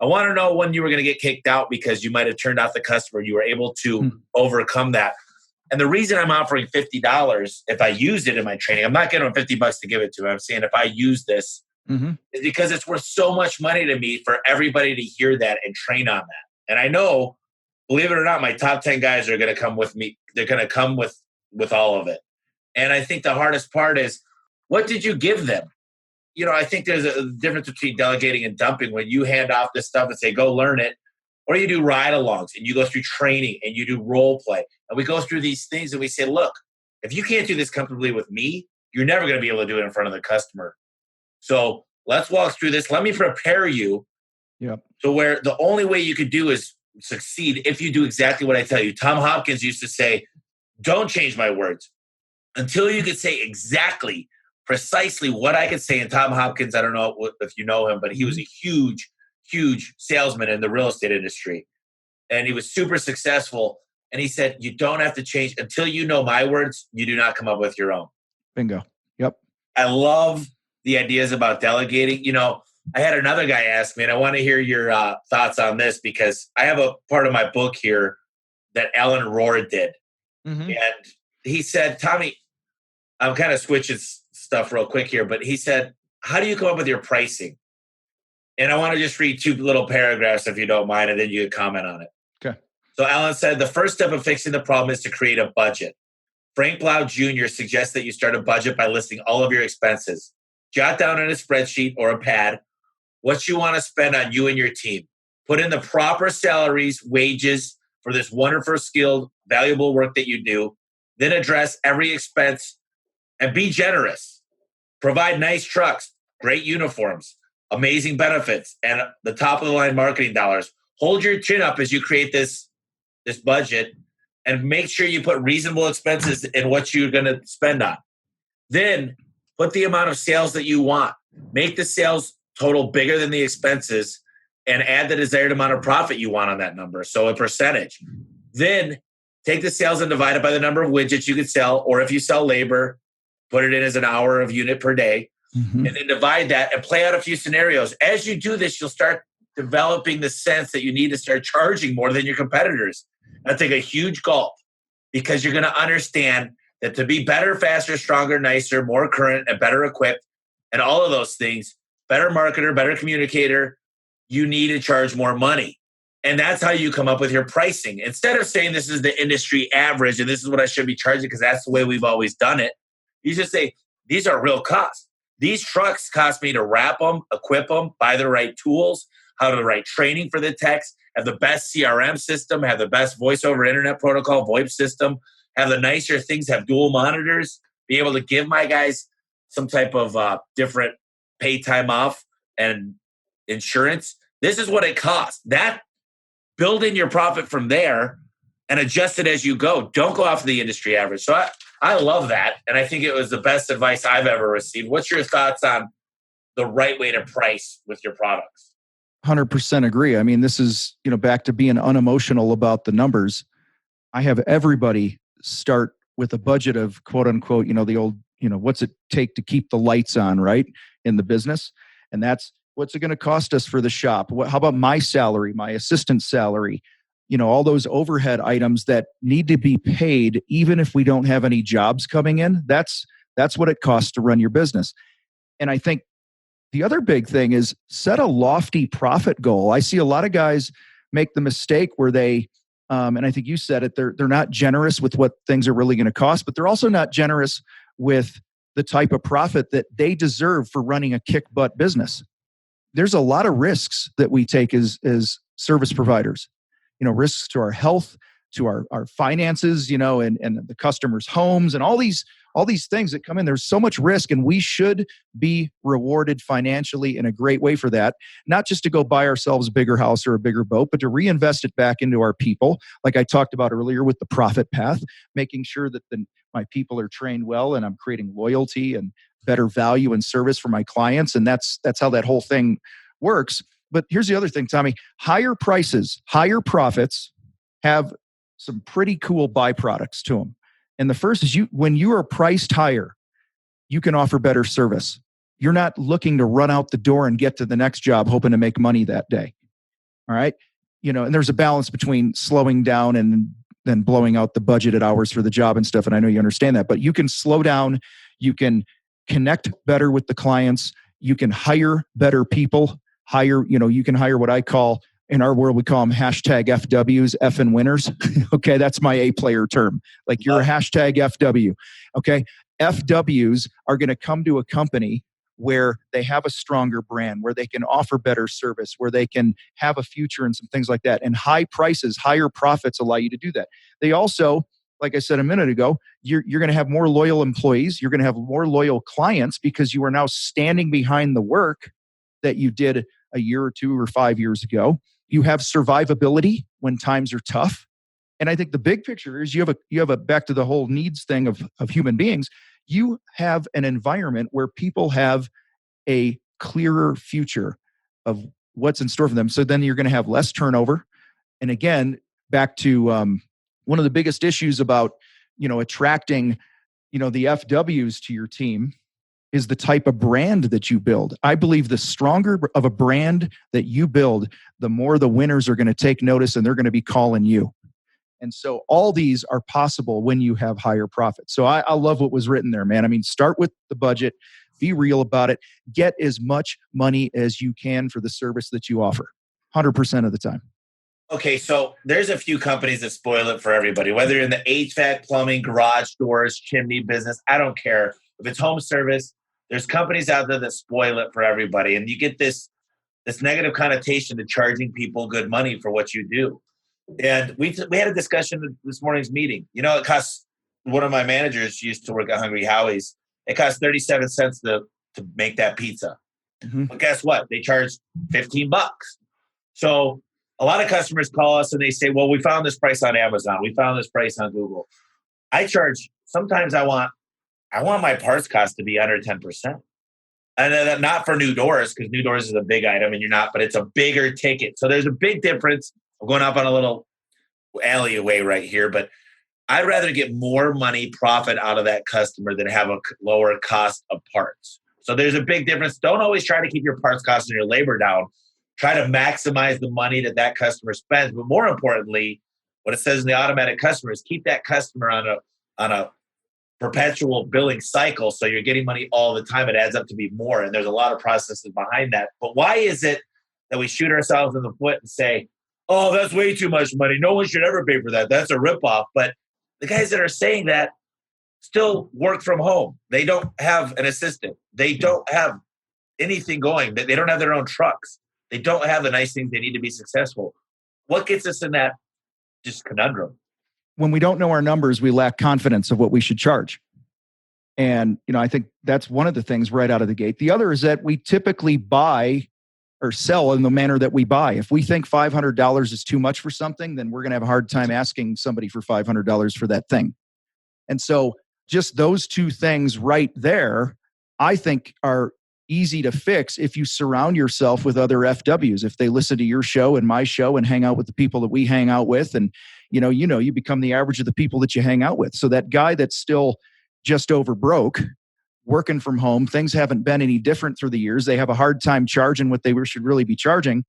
I want to know when you were going to get kicked out because you might have turned out the customer. You were able to overcome that. And the reason I'm offering $50, if I used it in my training, I'm not getting them $50 to give it to them. I'm saying if I use this, is because it's worth so much money to me for everybody to hear that and train on that. And I know, believe it or not, my top 10 guys are going to come with me. They're going to come with all of it. And I think the hardest part is, what did you give them? You know, I think there's a difference between delegating and dumping. When you hand off this stuff and say, go learn it, or you do ride-alongs and you go through training and you do role play. And we go through these things and we say, look, if you can't do this comfortably with me, you're never going to be able to do it in front of the customer. So let's walk through this. Let me prepare you. So where the only way you could do is succeed if you do exactly what I tell you. Tom Hopkins used to say, don't change my words until you could say exactly, precisely what I could say. And Tom Hopkins, I don't know if you know him, but he was a huge salesman in the real estate industry. And he was super successful. And he said, you don't have to change until you know my words. You do not come up with your own. Bingo. Yep. I love the ideas about delegating. You know, I had another guy ask me, and I want to hear your thoughts on this because I have a part of my book here that Alan Rohr did. And he said, Tommy, I'm kind of switching stuff real quick here, but he said, how do you come up with your pricing? And I want to just read 2 little paragraphs if you don't mind, and then you can comment on it. Okay. So Alan said, the first step of fixing the problem is to create a budget. Frank Blau Jr. suggests that you start a budget by listing all of your expenses. Jot down on a spreadsheet or a pad what you want to spend on you and your team. Put in the proper salaries, wages for this wonderful, skilled, valuable work that you do. Then address every expense and be generous. Provide nice trucks, great uniforms, amazing benefits, and the top of the line marketing dollars. Hold your chin up as you create this budget and make sure you put reasonable expenses in what you're going to spend on. Then put the amount of sales that you want. Make the sales total bigger than the expenses and add the desired amount of profit you want on that number. So a percentage. Then take the sales and divide it by the number of widgets you could sell, or if you sell labor, put it in as an hour of unit per day. And then divide that and play out a few scenarios. As you do this, you'll start developing the sense that you need to start charging more than your competitors. Now take a huge gulp because you're going to understand that to be better, faster, stronger, nicer, more current, and better equipped, and all of those things, better marketer, better communicator, you need to charge more money. And that's how you come up with your pricing. Instead of saying this is the industry average and this is what I should be charging because that's the way we've always done it, you just say, these are real costs. These trucks cost me to wrap them, equip them, buy the right tools, have the right training for the techs, have the best CRM system, have the best voice over internet protocol, VoIP system, have the nicer things, have dual monitors, be able to give my guys some type of different pay time off and insurance. This is what it costs. That, build in your profit from there and adjust it as you go. Don't go off the industry average. So I love that. And I think it was the best advice I've ever received. What's your thoughts on the right way to price with your products? 100% agree. I mean, this is, back to being unemotional about the numbers. I have everybody start with a budget of quote unquote, the old, what's it take to keep the lights on, right? In the business. And that's what's it going to cost us for the shop? How about my salary, my assistant's salary? All those overhead items that need to be paid, even if we don't have any jobs coming in. That's what it costs to run your business. And I think the other big thing is set a lofty profit goal. I see a lot of guys make the mistake where they, and I think you said it, they're not generous with what things are really going to cost, but they're also not generous with the type of profit that they deserve for running a kick-butt business. There's a lot of risks that we take as service providers. Risks to our health, to our finances, and the customers' homes, and all these things that come in. There's so much risk, and we should be rewarded financially in a great way for that. Not just to go buy ourselves a bigger house or a bigger boat, but to reinvest it back into our people, like I talked about earlier with the profit path, making sure that my people are trained well, and I'm creating loyalty and better value and service for my clients. And that's how that whole thing works. But here's the other thing, Tommy. Higher prices, higher profits have some pretty cool byproducts to them. And the first is when you are priced higher, you can offer better service. You're not looking to run out the door and get to the next job hoping to make money that day. All right. And there's a balance between slowing down and then blowing out the budgeted hours for the job and stuff. And I know you understand that, but you can slow down. You can connect better with the clients. You can hire better people. You can hire what I call, in our world, we call them hashtag FWs, effing winners. Okay, that's my A-player term. Like you're a hashtag FW. Okay, FWs are going to come to a company where they have a stronger brand, where they can offer better service, where they can have a future and some things like that. And high prices, higher profits allow you to do that. They also, like I said a minute ago, you're going to have more loyal employees. You're going to have more loyal clients because you are now standing behind the work that you did a year or 2 or 5 years ago. You have survivability when times are tough. And I think the big picture is you have a back to the whole needs thing of human beings. You have an environment where people have a clearer future of what's in store for them. So then you're going to have less turnover. And again, back to one of the biggest issues about, attracting, the FWs to your team is the type of brand that you build. I believe the stronger of a brand that you build, the more the winners are going to take notice and they're going to be calling you. And so all these are possible when you have higher profits. So I love what was written there, man. I mean, start with the budget, be real about it, get as much money as you can for the service that you offer, 100% of the time. Okay, so there's a few companies that spoil it for everybody, whether you're in the HVAC, plumbing, garage doors, chimney business, I don't care. If it's home service, there's companies out there that spoil it for everybody. And you get this negative connotation to charging people good money for what you do. And we had a discussion at this morning's meeting. It costs, one of my managers used to work at Hungry Howie's. It costs 37 cents to make that pizza. Mm-hmm. But guess what? They charge $15. So a lot of customers call us and they say, well, we found this price on Amazon. We found this price on Google. Sometimes I want my parts cost to be under 10%. And not for new doors, because new doors is a big item and but it's a bigger ticket. So there's a big difference. I'm going up on a little alleyway right here, but I'd rather get more money profit out of that customer than have a lower cost of parts. So there's a big difference. Don't always try to keep your parts cost and your labor down. Try to maximize the money that customer spends. But more importantly, what it says in the automatic customer is keep that customer on a perpetual billing cycle. So you're getting money all the time. It adds up to be more. And there's a lot of processes behind that. But why is it that we shoot ourselves in the foot and say, oh, that's way too much money. No one should ever pay for that. That's a ripoff. But the guys that are saying that still work from home. They don't have an assistant. They don't have anything going. They don't have their own trucks. They don't have the nice things they need to be successful. What gets us in that just conundrum? When we don't know our numbers, we lack confidence of what we should charge. And, I think that's one of the things right out of the gate. The other is that we typically buy or sell in the manner that we buy. If we think $500 is too much for something, then we're going to have a hard time asking somebody for $500 for that thing. And so just those two things right there, I think are easy to fix if you surround yourself with other FWs. If they listen to your show and my show and hang out with the people that we hang out with, and you become the average of the people that you hang out with. So that guy that's still just over broke, working from home, things haven't been any different through the years. They have a hard time charging what they should really be charging.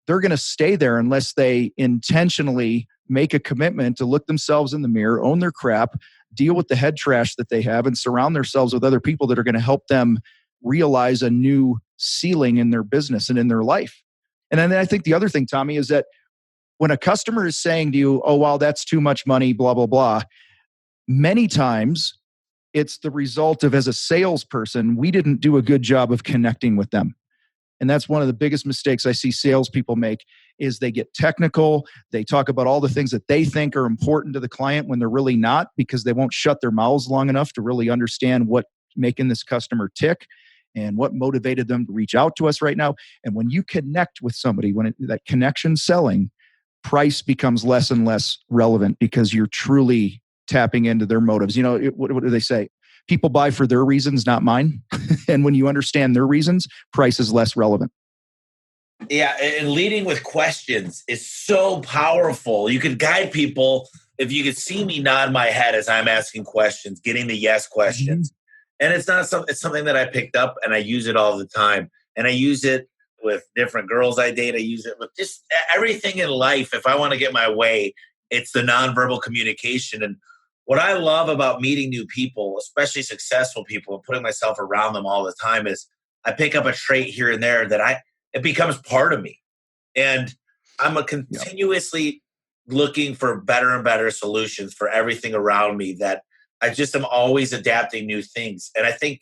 They're going to stay there unless they intentionally make a commitment to look themselves in the mirror, own their crap, deal with the head trash that they have, and surround themselves with other people that are going to help them realize a new ceiling in their business and in their life. And then I think the other thing, Tommy, is that when a customer is saying to you, oh, wow, that's too much money, blah, blah, blah, many times it's the result of, as a salesperson, we didn't do a good job of connecting with them. And that's one of the biggest mistakes I see salespeople make is they get technical. They talk about all the things that they think are important to the client when they're really not, because they won't shut their mouths long enough to really understand what making this customer tick and what motivated them to reach out to us right now. And when you connect with somebody, that connection selling, price becomes less and less relevant because you're truly tapping into their motives. What do they say? People buy for their reasons, not mine. And when you understand their reasons, price is less relevant. Yeah, and leading with questions is so powerful. You could guide people. If you could see me nod my head as I'm asking questions, getting the yes questions. And it's something that I picked up and I use it all the time. And I use it with different girls I date. I use it with just everything in life. If I want to get my way, it's the nonverbal communication. And what I love about meeting new people, especially successful people, and putting myself around them all the time is I pick up a trait here and there that it becomes part of me. And I'm continuously looking for better and better solutions for everything around me, that I just am always adapting new things. And I think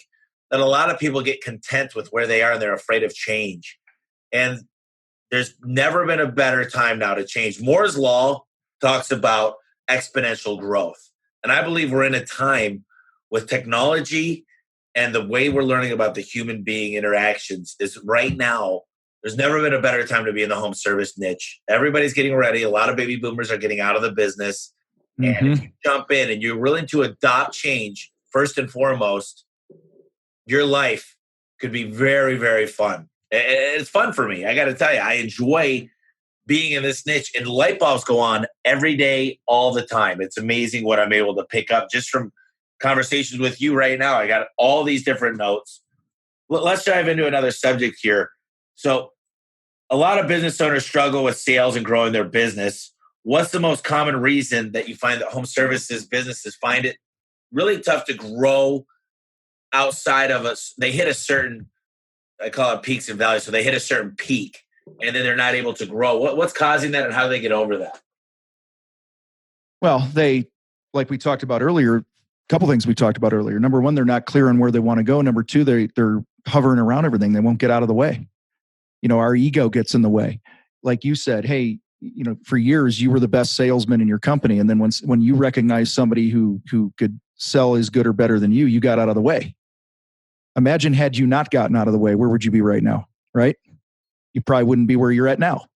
that a lot of people get content with where they are and they're afraid of change. And there's never been a better time now to change. Moore's Law talks about exponential growth. And I believe we're in a time with technology and the way we're learning about the human being interactions is right now. There's never been a better time to be in the home service niche. Everybody's getting ready. A lot of baby boomers are getting out of the business. And if you jump in and you're willing to adopt change, first and foremost, your life could be very, very fun. It's fun for me. I got to tell you, I enjoy being in this niche, and light bulbs go on every day, all the time. It's amazing what I'm able to pick up just from conversations with you right now. I got all these different notes. Let's dive into another subject here. So a lot of business owners struggle with sales and growing their business. What's the most common reason that you find that home services businesses find it really tough to grow outside of us? They hit a certain, I call it peaks and valleys. So they hit a certain peak and then they're not able to grow. What's causing that and how do they get over that? Well, like we talked about earlier, a couple things we talked about earlier. Number one, they're not clear on where they want to go. Number two, they're hovering around everything. They won't get out of the way. Our ego gets in the way. Like you said, hey, for years you were the best salesman in your company. And then when you recognize somebody who could sell as good or better than you got out of the way. Imagine had you not gotten out of the way, where would you be right now? Right? You probably wouldn't be where you're at now.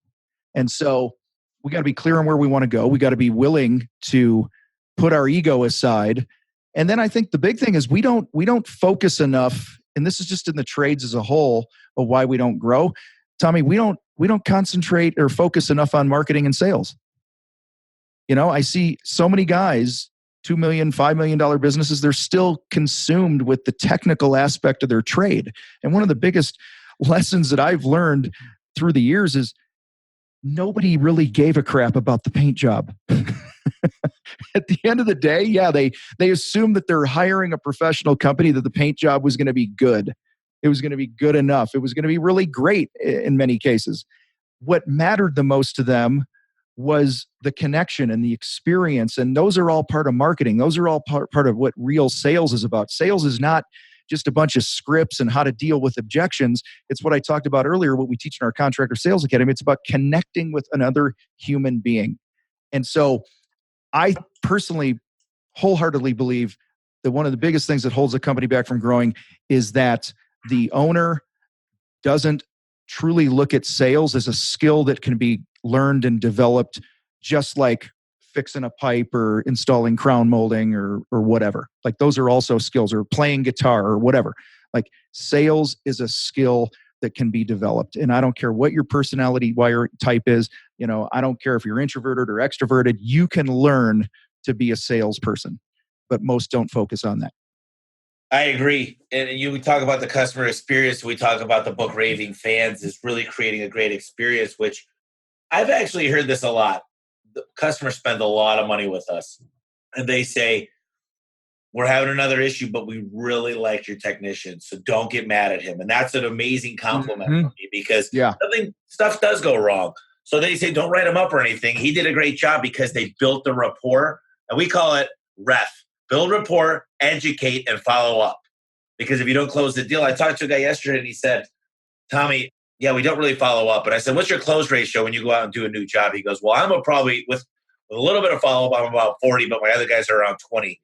And so we got to be clear on where we want to go. We got to be willing to put our ego aside. And then I think the big thing is we don't focus enough, and this is just in the trades as a whole of why we don't grow. Tommy, we don't concentrate or focus enough on marketing and sales. I see so many guys, $2 million, $5 million businesses, they're still consumed with the technical aspect of their trade. And one of the biggest lessons that I've learned through the years is nobody really gave a crap about the paint job. At the end of the day, they assumed that they're hiring a professional company, that the paint job was going to be good. It was going to be good enough. It was going to be really great in many cases. What mattered the most to them was the connection and the experience. And those are all part of marketing. Those are all part of what real sales is about. Sales is not just a bunch of scripts and how to deal with objections. It's what I talked about earlier, what we teach in our Contractor Sales Academy. It's about connecting with another human being. And so I personally wholeheartedly believe that one of the biggest things that holds a company back from growing is that the owner doesn't truly look at sales as a skill that can be learned and developed, just like fixing a pipe or installing crown molding or whatever. Like those are also skills, or playing guitar or whatever. Like sales is a skill that can be developed. And I don't care what your personality wire type is. I don't care if you're introverted or extroverted. You can learn to be a salesperson, but most don't focus on that. I agree. And we talk about the customer experience. We talk about the book Raving Fans is really creating a great experience, which I've actually heard this a lot. The customers spend a lot of money with us and they say, we're having another issue, but we really like your technician. So don't get mad at him. And that's an amazing compliment for me because stuff does go wrong. So they say, don't write him up or anything. He did a great job because they built the rapport. And we call it REF. Build rapport, educate, and follow up. Because if you don't close the deal, I talked to a guy yesterday and he said, Tommy, yeah, we don't really follow up. But I said, what's your close ratio when you go out and do a new job? He goes, well, I'm probably with a little bit of follow-up, I'm about 40, but my other guys are around 20.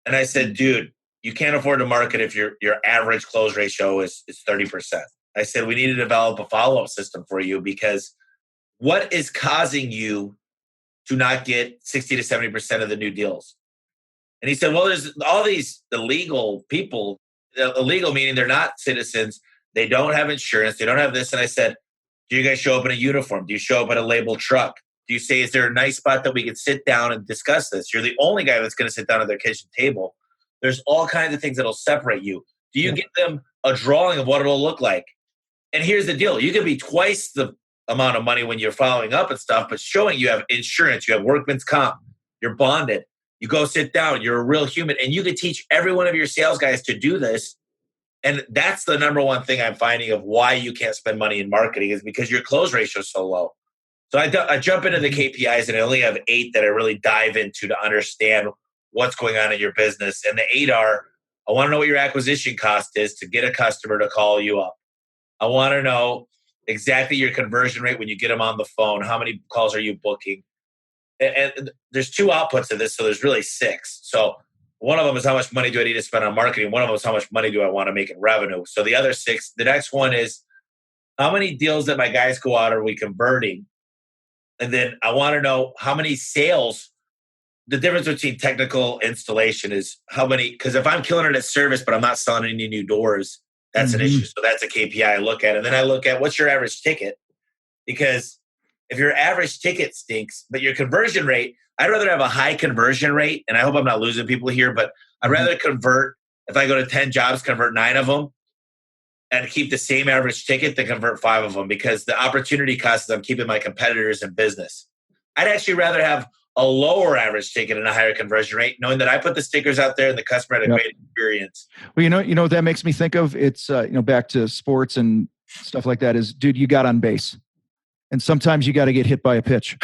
And I said, dude, you can't afford to market if your average close ratio is 30%. I said, we need to develop a follow-up system for you, because what is causing you to not get 60 to 70% of the new deals? And he said, well, there's all these illegal people, illegal meaning they're not citizens. They don't have insurance. They don't have this. And I said, do you guys show up in a uniform? Do you show up in a labeled truck? Do you say, is there a nice spot that we could sit down and discuss this? You're the only guy that's going to sit down at their kitchen table. There's all kinds of things that'll separate you. Do you give them a drawing of what it'll look like? And here's the deal. You could be twice the amount of money when you're following up and stuff, but showing you have insurance, you have workman's comp, you're bonded, you go sit down, you're a real human, and you could teach every one of your sales guys to do this. And that's the number one thing I'm finding of why you can't spend money in marketing, is because your close ratio is so low. So I jump into the KPIs, and I only have 8 that I really dive into to understand what's going on in your business. And the 8 are, I want to know what your acquisition cost is to get a customer to call you up. I want to know exactly your conversion rate when you get them on the phone. How many calls are you booking? And there's 2 outputs of this, so there's really 6. So one of them is how much money do I need to spend on marketing? One of them is how much money do I want to make in revenue? So the other 6, the next one is how many deals that my guys go out are we converting? And then I want to know how many sales. The difference between technical installation is how many, because if I'm killing it at service, but I'm not selling any new doors, that's an issue. So that's a KPI I look at. And then I look at what's your average ticket? Because if your average ticket stinks, but your conversion rate, I'd rather have a high conversion rate. And I hope I'm not losing people here, but I'd rather convert, if I go to 10 jobs, convert 9 of them and keep the same average ticket than convert 5 of them, because the opportunity cost is I'm keeping my competitors in business. I'd actually rather have a lower average ticket and a higher conversion rate, knowing that I put the stickers out there and the customer had a great experience. Well, you know what that makes me think of? It's back to sports and stuff like that. Is, dude, you got on base, and sometimes you got to get hit by a pitch.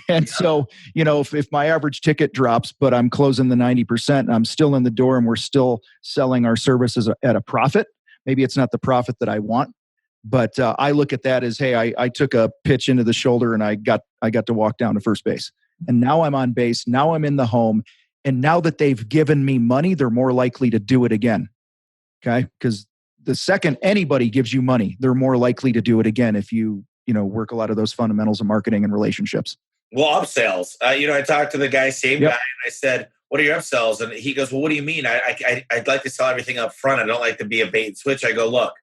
And so, if my average ticket drops, but I'm closing the 90%, and I'm still in the door, and we're still selling our services at a profit. Maybe it's not the profit that I want, but I look at that as, hey, I took a pitch into the shoulder and I got to walk down to first base. And now I'm on base. Now I'm in the home. And now that they've given me money, they're more likely to do it again. Okay? Because the second anybody gives you money, they're more likely to do it again if you work a lot of those fundamentals of marketing and relationships. Well, upsells. I talked to the guy, same guy, and I said, what are your upsells? And he goes, well, what do you mean? I'd like to sell everything up front. I don't like to be a bait and switch. I go, look,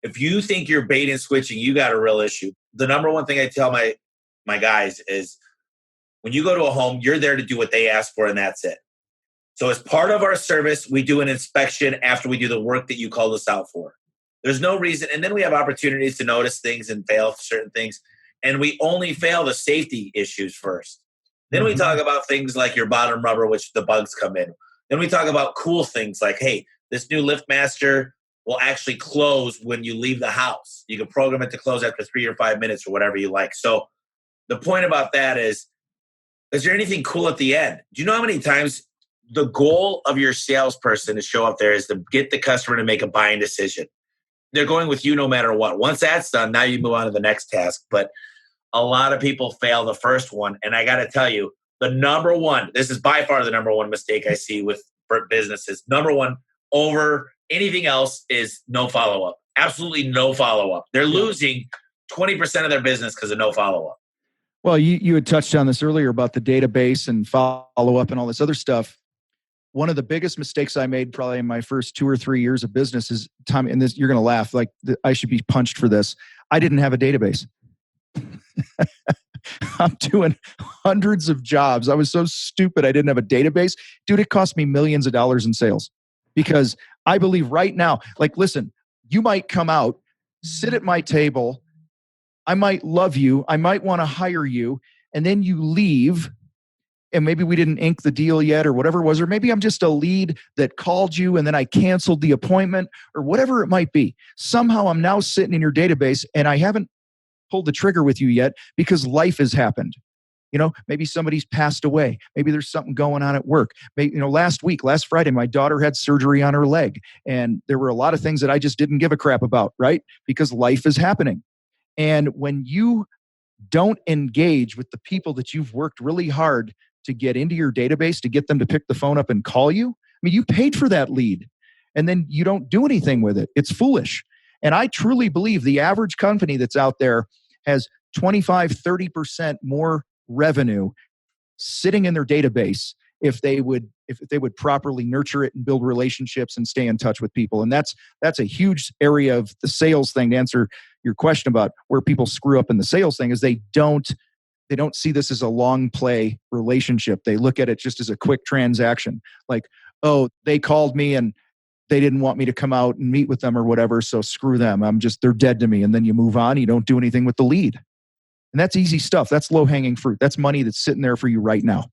if you think you're bait and switching, you got a real issue. The number one thing I tell my guys is, when you go to a home, you're there to do what they ask for, and that's it. So as part of our service, we do an inspection after we do the work that you called us out for. There's no reason. And then we have opportunities to notice things and fail certain things. And we only fail the safety issues first. Then we talk about things like your bottom rubber, which the bugs come in. Then we talk about cool things like, hey, this new LiftMaster will actually close when you leave the house. You can program it to close after 3 or 5 minutes or whatever you like. So the point about that is there anything cool at the end? Do you know how many times the goal of your salesperson to show up there is to get the customer to make a buying decision? They're going with you no matter what. Once that's done, now you move on to the next task. But a lot of people fail the first one. And I got to tell you, the number one, this is by far the number one mistake I see with businesses. Number one, over anything else, is no follow-up. Absolutely no follow-up. They're losing 20% of their business because of no follow-up. Well, you had touched on this earlier about the database and follow-up and all this other stuff. One of the biggest mistakes I made probably in my first 2 or 3 years of business is, Tom, and this, you're going to laugh, like I should be punched for this. I didn't have a database. I'm doing hundreds of jobs. I was so stupid I didn't have a database. Dude, it cost me millions of dollars in sales, because I believe right now, like, listen, you might come out, sit at my table, I might love you, I might want to hire you, and then you leave, and maybe we didn't ink the deal yet or whatever it was, or maybe I'm just a lead that called you and then I canceled the appointment or whatever it might be. Somehow I'm now sitting in your database and I haven't pulled the trigger with you yet because life has happened. Maybe somebody's passed away. Maybe there's something going on at work. Maybe, last Friday, my daughter had surgery on her leg. And there were a lot of things that I just didn't give a crap about, right? Because life is happening. And when you don't engage with the people that you've worked really hard to get into your database, to get them to pick the phone up and call you, you paid for that lead. And then you don't do anything with it. It's foolish. And I truly believe the average company that's out there has 25, 30% more revenue sitting in their database if they would properly nurture it and build relationships and stay in touch with people. And that's a huge area of the sales thing. To answer your question about where people screw up in the sales thing, is they don't see this as a long play relationship. They look at it just as a quick transaction. Like, oh, they called me and they didn't want me to come out and meet with them or whatever, so screw them. They're dead to me. And then you move on. You don't do anything with the lead. And that's easy stuff. That's low-hanging fruit. That's money that's sitting there for you right now.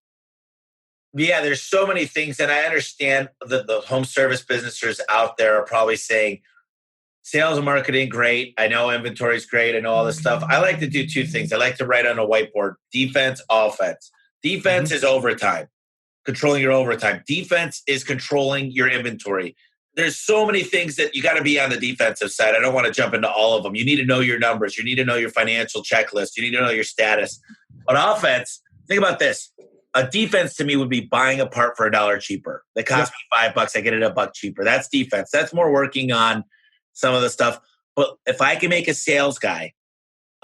Yeah, there's so many things. And I understand that the home service businesses out there are probably saying, sales and marketing, great. I know inventory is great. I know all this stuff. I like to do two things. I like to write on a whiteboard: defense, offense. Defense is overtime, controlling your overtime. Defense is controlling your inventory. There's so many things that you got to be on the defensive side. I don't want to jump into all of them. You need to know your numbers. You need to know your financial checklist. You need to know your status. But offense, think about this. A defense to me would be buying a part for $1 cheaper. That cost me $5. I get it $1 cheaper. That's defense. That's more working on some of the stuff. But if I can make a sales guy,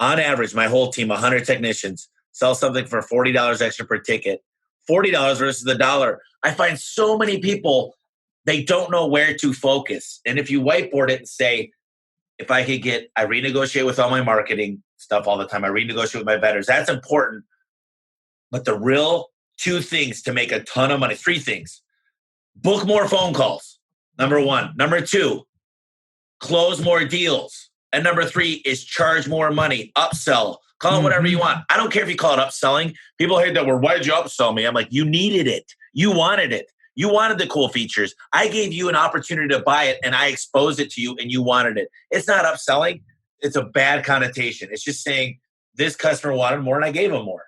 on average, my whole team, 100 technicians, sell something for $40 extra per ticket, $40 versus $1, I find so many people, they don't know where to focus. And if you whiteboard it and say, if I could I renegotiate with all my marketing stuff all the time. I renegotiate with my vendors. That's important. But the real two things to make a ton of money, three things: book more phone calls, number one. Number two, close more deals. And number three is charge more money, upsell. Call it whatever you want. I don't care if you call it upselling. People hate that word. Why did you upsell me? I'm like, you needed it. You wanted it. You wanted the cool features. I gave you an opportunity to buy it and I exposed it to you and you wanted it. It's not upselling. It's a bad connotation. It's just saying this customer wanted more and I gave them more.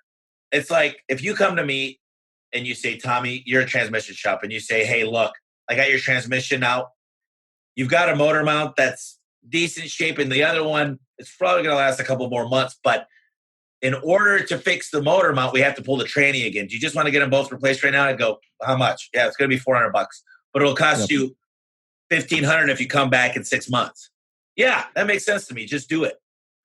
It's like if you come to me and you say, Tommy, you're a transmission shop, and you say, hey, look, I got your transmission out. You've got a motor mount that's decent shape, and the other one, it's probably going to last a couple more months. But in order to fix the motor mount, we have to pull the tranny again. Do you just want to get them both replaced right now? I go, how much? Yeah, it's going to be $400, but it'll cost you $1,500 if you come back in 6 months. Yeah, that makes sense to me. Just do it.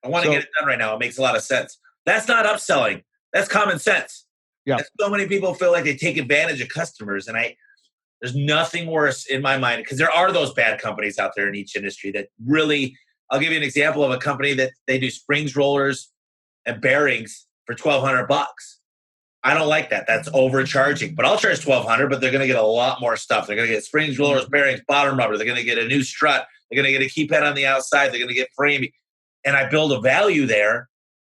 I want to get it done right now. It makes a lot of sense. That's not upselling. That's common sense. Yeah. And so many people feel like they take advantage of customers, and there's nothing worse in my mind, because there are those bad companies out there in each industry that really. I'll give you an example of a company that they do springs, rollers, and bearings for $1,200. I don't like that. That's overcharging. But I'll charge $1,200, but they're going to get a lot more stuff. They're going to get springs, rollers, bearings, bottom rubber. They're going to get a new strut. They're going to get a keypad on the outside. They're going to get framing. And I build a value there,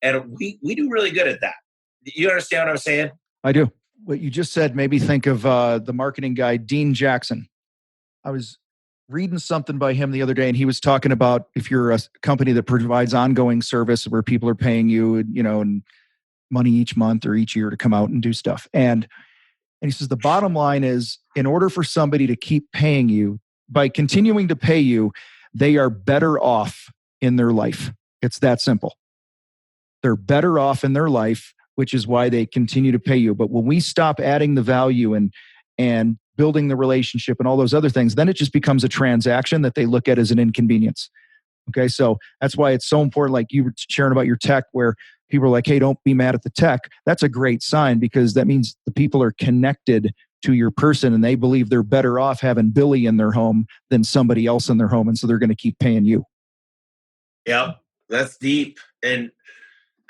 and we do really good at that. You understand what I'm saying? I do. What you just said made me think of the marketing guy, Dean Jackson. I was reading something by him the other day, and he was talking about if you're a company that provides ongoing service where people are paying you, and money each month or each year to come out and do stuff. And he says the bottom line is, in order for somebody to keep paying you, by continuing to pay you, they are better off in their life. It's that simple. They're better off in their life, which is why they continue to pay you. But when we stop adding the value and building the relationship and all those other things, then it just becomes a transaction that they look at as an inconvenience. Okay, so that's why it's so important. Like you were sharing about your tech, where people are like, hey, don't be mad at the tech. That's a great sign, because that means the people are connected to your person and they believe they're better off having Billy in their home than somebody else in their home. And so they're going to keep paying you. Yep, that's deep. And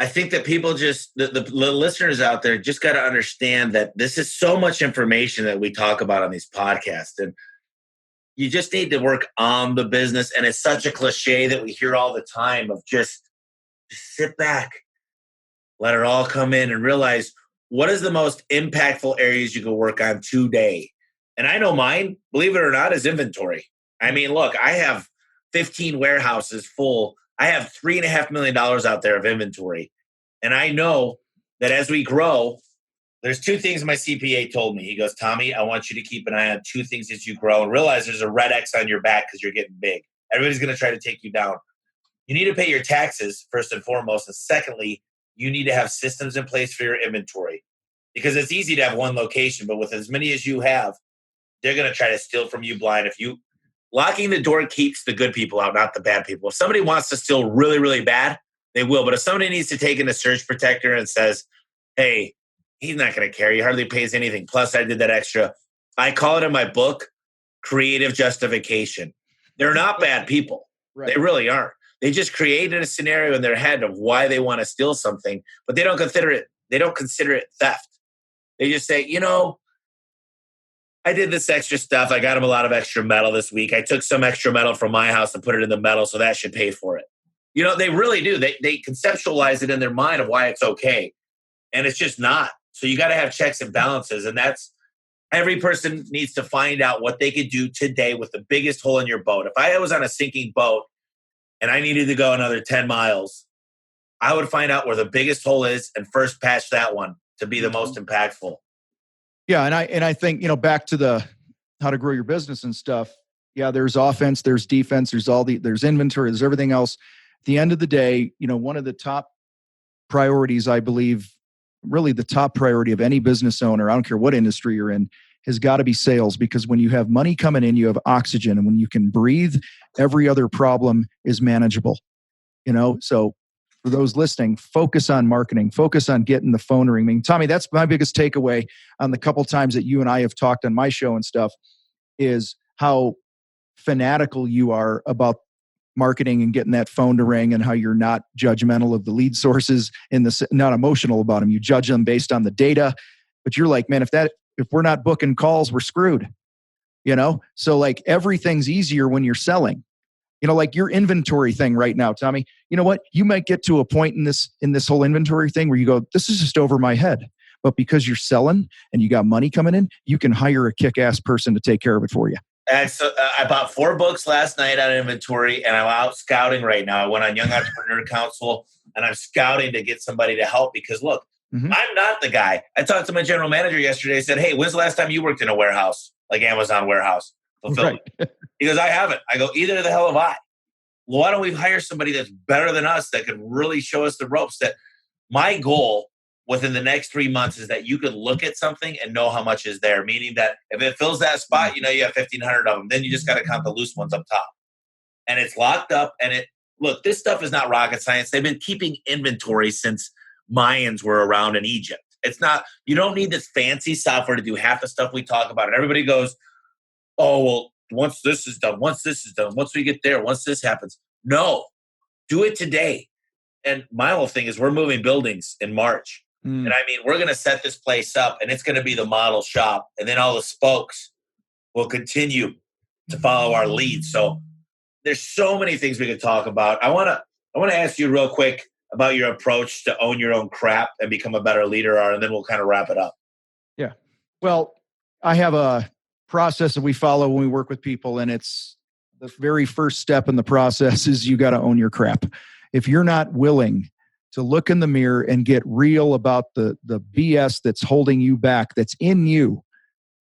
I think that people just, the listeners out there just got to understand that this is so much information that we talk about on these podcasts. And you just need to work on the business. And it's such a cliche that we hear all the time of just sit back, let it all come in, and realize what is the most impactful areas you can work on today. And I know mine, believe it or not, is inventory. I mean, look, I have 15 warehouses full I have $3.5 million out there of inventory. And I know that as we grow, there's two things my CPA told me. He goes, Tommy, I want you to keep an eye on two things as you grow and realize there's a red X on your back because you're getting big. Everybody's going to try to take you down. You need to pay your taxes first and foremost. And secondly, you need to have systems in place for your inventory because it's easy to have one location, but with as many as you have, they're going to try to steal from you blind. Locking the door keeps the good people out, not the bad people. If somebody wants to steal really, really bad, they will. But if somebody needs to take in a surge protector and says, hey, he's not going to care. He hardly pays anything. Plus, I did that extra. I call it in my book, creative justification. They're not bad people. Right. They really aren't. They just created a scenario in their head of why they want to steal something, but they don't consider it theft. They just say, I did this extra stuff. I got him a lot of extra metal this week. I took some extra metal from my house and put it in the metal, so that should pay for it. They really do. They conceptualize it in their mind of why it's okay. And it's just not. So you got to have checks and balances. And that's every person needs to find out what they could do today with the biggest hole in your boat. If I was on a sinking boat and I needed to go another 10 miles, I would find out where the biggest hole is and first patch that one to be the most impactful. Yeah, and I think, back to the how to grow your business and stuff. Yeah, there's offense, there's defense, there's inventory, there's everything else. At the end of the day, one of the top priorities, I believe, really the top priority of any business owner, I don't care what industry you're in, has got to be sales, because when you have money coming in, you have oxygen, and when you can breathe, every other problem is manageable. So for those listening, focus on marketing, focus on getting the phone ringing. Tommy, that's my biggest takeaway on the couple times that you and I have talked on my show and stuff, is how fanatical you are about marketing and getting that phone to ring, and how you're not judgmental of the lead sources not emotional about them. You judge them based on the data, but you're like, man, if we're not booking calls, we're screwed. So like everything's easier when you're selling. Like your inventory thing right now, Tommy, you know what? You might get to a point in this whole inventory thing where you go, this is just over my head. But because you're selling and you got money coming in, you can hire a kick-ass person to take care of it for you. And so I bought 4 books last night on inventory, and I'm out scouting right now. I went on Young Entrepreneur Council, and I'm scouting to get somebody to help because, look, I'm not the guy. I talked to my general manager yesterday. I said, hey, when's the last time you worked in a warehouse, like Amazon warehouse fulfillment? Right. He goes, I haven't. I go, either the hell have I. Well, why don't we hire somebody that's better than us that could really show us the ropes? That my goal within the next 3 months is that you could look at something and know how much is there, meaning that if it fills that spot, you have 1,500 of them. Then you just got to count the loose ones up top. And it's locked up. And look, this stuff is not rocket science. They've been keeping inventory since Mayans were around in Egypt. It's not, you don't need this fancy software to do half the stuff we talk about. And everybody goes, oh, well, once this is done, once we get there, once this happens. No, do it today. And my whole thing is we're moving buildings in March. And we're going to set this place up, and it's going to be the model shop. And then all the spokes will continue to follow our lead. So there's so many things we could talk about. I want to ask you real quick about your approach to own your own crap and become a better leader, and then we'll kind of wrap it up. Yeah. Well, I have a process that we follow when we work with people, and it's the very first step in the process is you got to own your crap. If you're not willing to look in the mirror and get real about the BS that's holding you back, that's in you,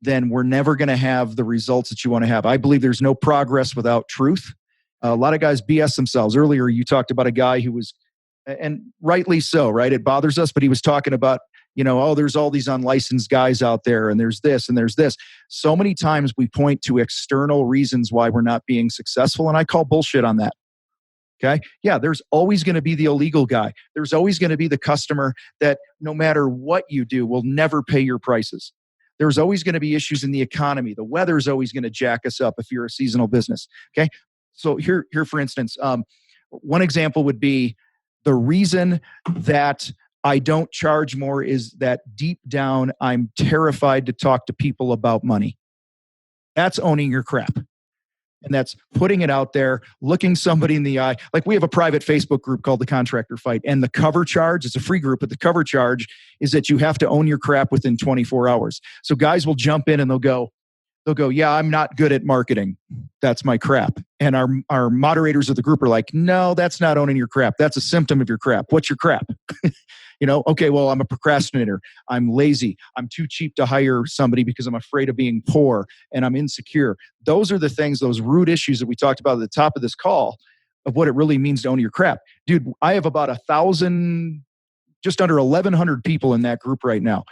then we're never going to have the results that you want to have. I believe there's no progress without truth. A lot of guys BS themselves. Earlier, you talked about a guy who was, and rightly so, right? It bothers us, but he was talking about, there's all these unlicensed guys out there, and there's this and there's this. So many times we point to external reasons why we're not being successful, and I call bullshit on that. Okay. Yeah, there's always going to be the illegal guy. There's always going to be the customer that no matter what you do will never pay your prices. There's always going to be issues in the economy. The weather is always going to jack us up if you're a seasonal business. Okay. So here, for instance, one example would be the reason that I don't charge more is that deep down, I'm terrified to talk to people about money. That's owning your crap. And that's putting it out there, looking somebody in the eye. Like we have a private Facebook group called the Contractor Fight. And the cover charge, it's a free group, but the cover charge is that you have to own your crap within 24 hours. So guys will jump in and they'll go, they'll go, yeah, I'm not good at marketing. That's my crap. And our moderators of the group are like, no, that's not owning your crap. That's a symptom of your crap. What's your crap? Okay, well, I'm a procrastinator. I'm lazy. I'm too cheap to hire somebody because I'm afraid of being poor and I'm insecure. Those are the things, those root issues that we talked about at the top of this call of what it really means to own your crap. Dude, I have about 1,000, just under 1,100 people in that group right now.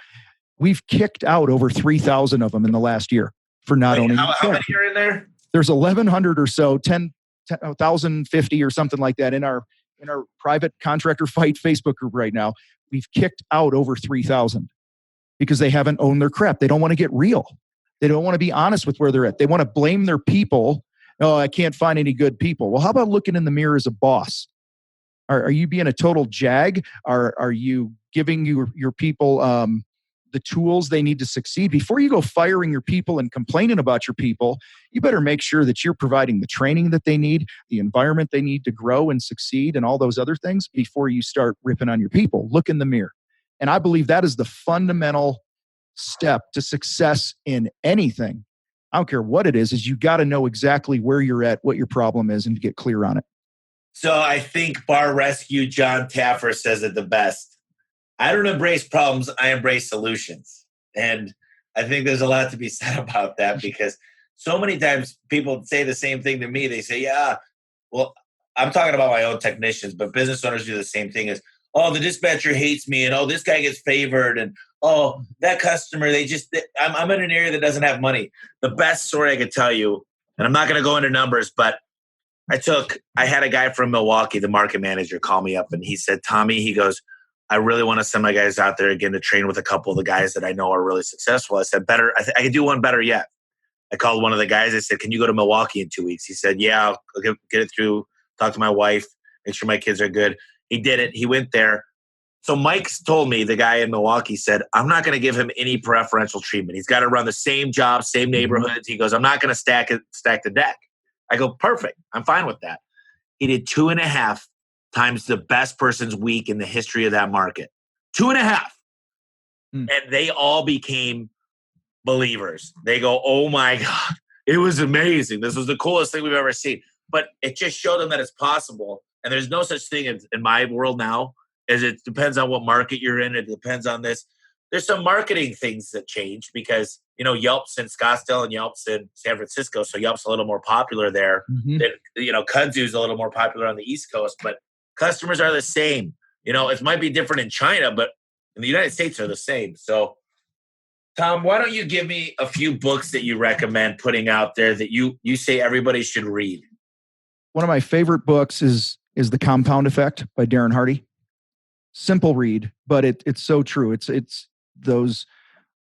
We've kicked out over 3,000 of them in the last year for not owning. How many are in there? There's 1,100 or so, 1,050 or something like that in our private Contractor Fight Facebook group right now. We've kicked out over 3,000 because they haven't owned their crap. They don't want to get real. They don't want to be honest with where they're at. They want to blame their people. Oh, I can't find any good people. Well, how about looking in the mirror as a boss? Are you being a total jag? Are you giving your people the tools they need to succeed? Before you go firing your people and complaining about your people, you better make sure that you're providing the training that they need, the environment they need to grow and succeed, and all those other things before you start ripping on your people. Look in the mirror. And I believe that is the fundamental step to success in anything. I don't care what it is you got to know exactly where you're at, what your problem is, and to get clear on it. So I think Bar Rescue John Taffer says it the best. I don't embrace problems, I embrace solutions. And I think there's a lot to be said about that because so many times people say the same thing to me. They say, yeah, well, I'm talking about my own technicians, but business owners do the same thing as, oh, the dispatcher hates me, and oh, this guy gets favored, and oh, that customer, I'm in an area that doesn't have money. The best story I could tell you, and I'm not going to go into numbers, but I had a guy from Milwaukee, the market manager, call me up, and he said, Tommy, he goes, I really want to send my guys out there again to train with a couple of the guys that I know are really successful. I said, better, I can do one better yet. I called one of the guys. I said, can you go to Milwaukee in 2 weeks? He said, yeah, I'll get it through, talk to my wife, make sure my kids are good. He did it. He went there. So Mike's told me, the guy in Milwaukee said, I'm not going to give him any preferential treatment. He's got to run the same job, same neighborhoods. He goes, I'm not going to stack the deck. I go, perfect. I'm fine with that. He did 2.5 times the best person's week in the history of that market. 2.5. And they all became believers. They go, oh my God, it was amazing. This was the coolest thing we've ever seen. But it just showed them that it's possible. And there's no such thing in my world now as it depends on what market you're in. It depends on this. There's some marketing things that change because, Yelp's in Scottsdale and Yelp's in San Francisco. So Yelp's a little more popular there. Kudzu's a little more popular on the East Coast, but customers are the same. It might be different in China, but in the United States are the same. So Tom, why don't you give me a few books that you recommend putting out there that you say everybody should read? One of my favorite books is The Compound Effect by Darren Hardy. Simple read, but it's so true. It's those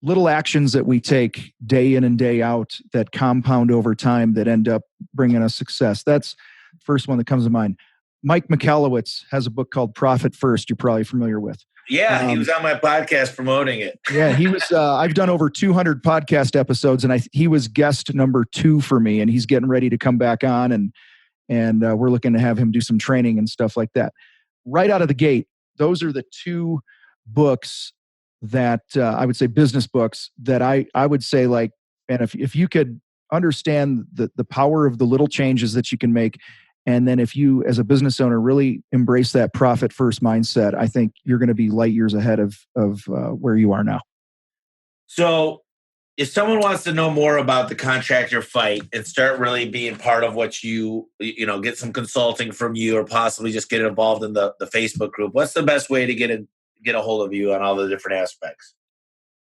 little actions that we take day in and day out that compound over time that end up bringing us success. That's the first one that comes to mind. Mike Michalowicz has a book called Profit First. You're probably familiar with. Yeah, he was on my podcast promoting it. Yeah, he was. I've done over 200 podcast episodes, and he was guest number 2 for me, and he's getting ready to come back on, and we're looking to have him do some training and stuff like that. Right out of the gate, those are the 2 books that I would say, business books, that I would say, like, and if you could understand the power of the little changes that you can make, and then if you as a business owner really embrace that profit first mindset, I think you're going to be light years ahead of where you are now. So if someone wants to know more about the Contractor Fight and start really being part of what you get some consulting from you, or possibly just get involved in the Facebook group, what's the best way to get a hold of you on all the different aspects?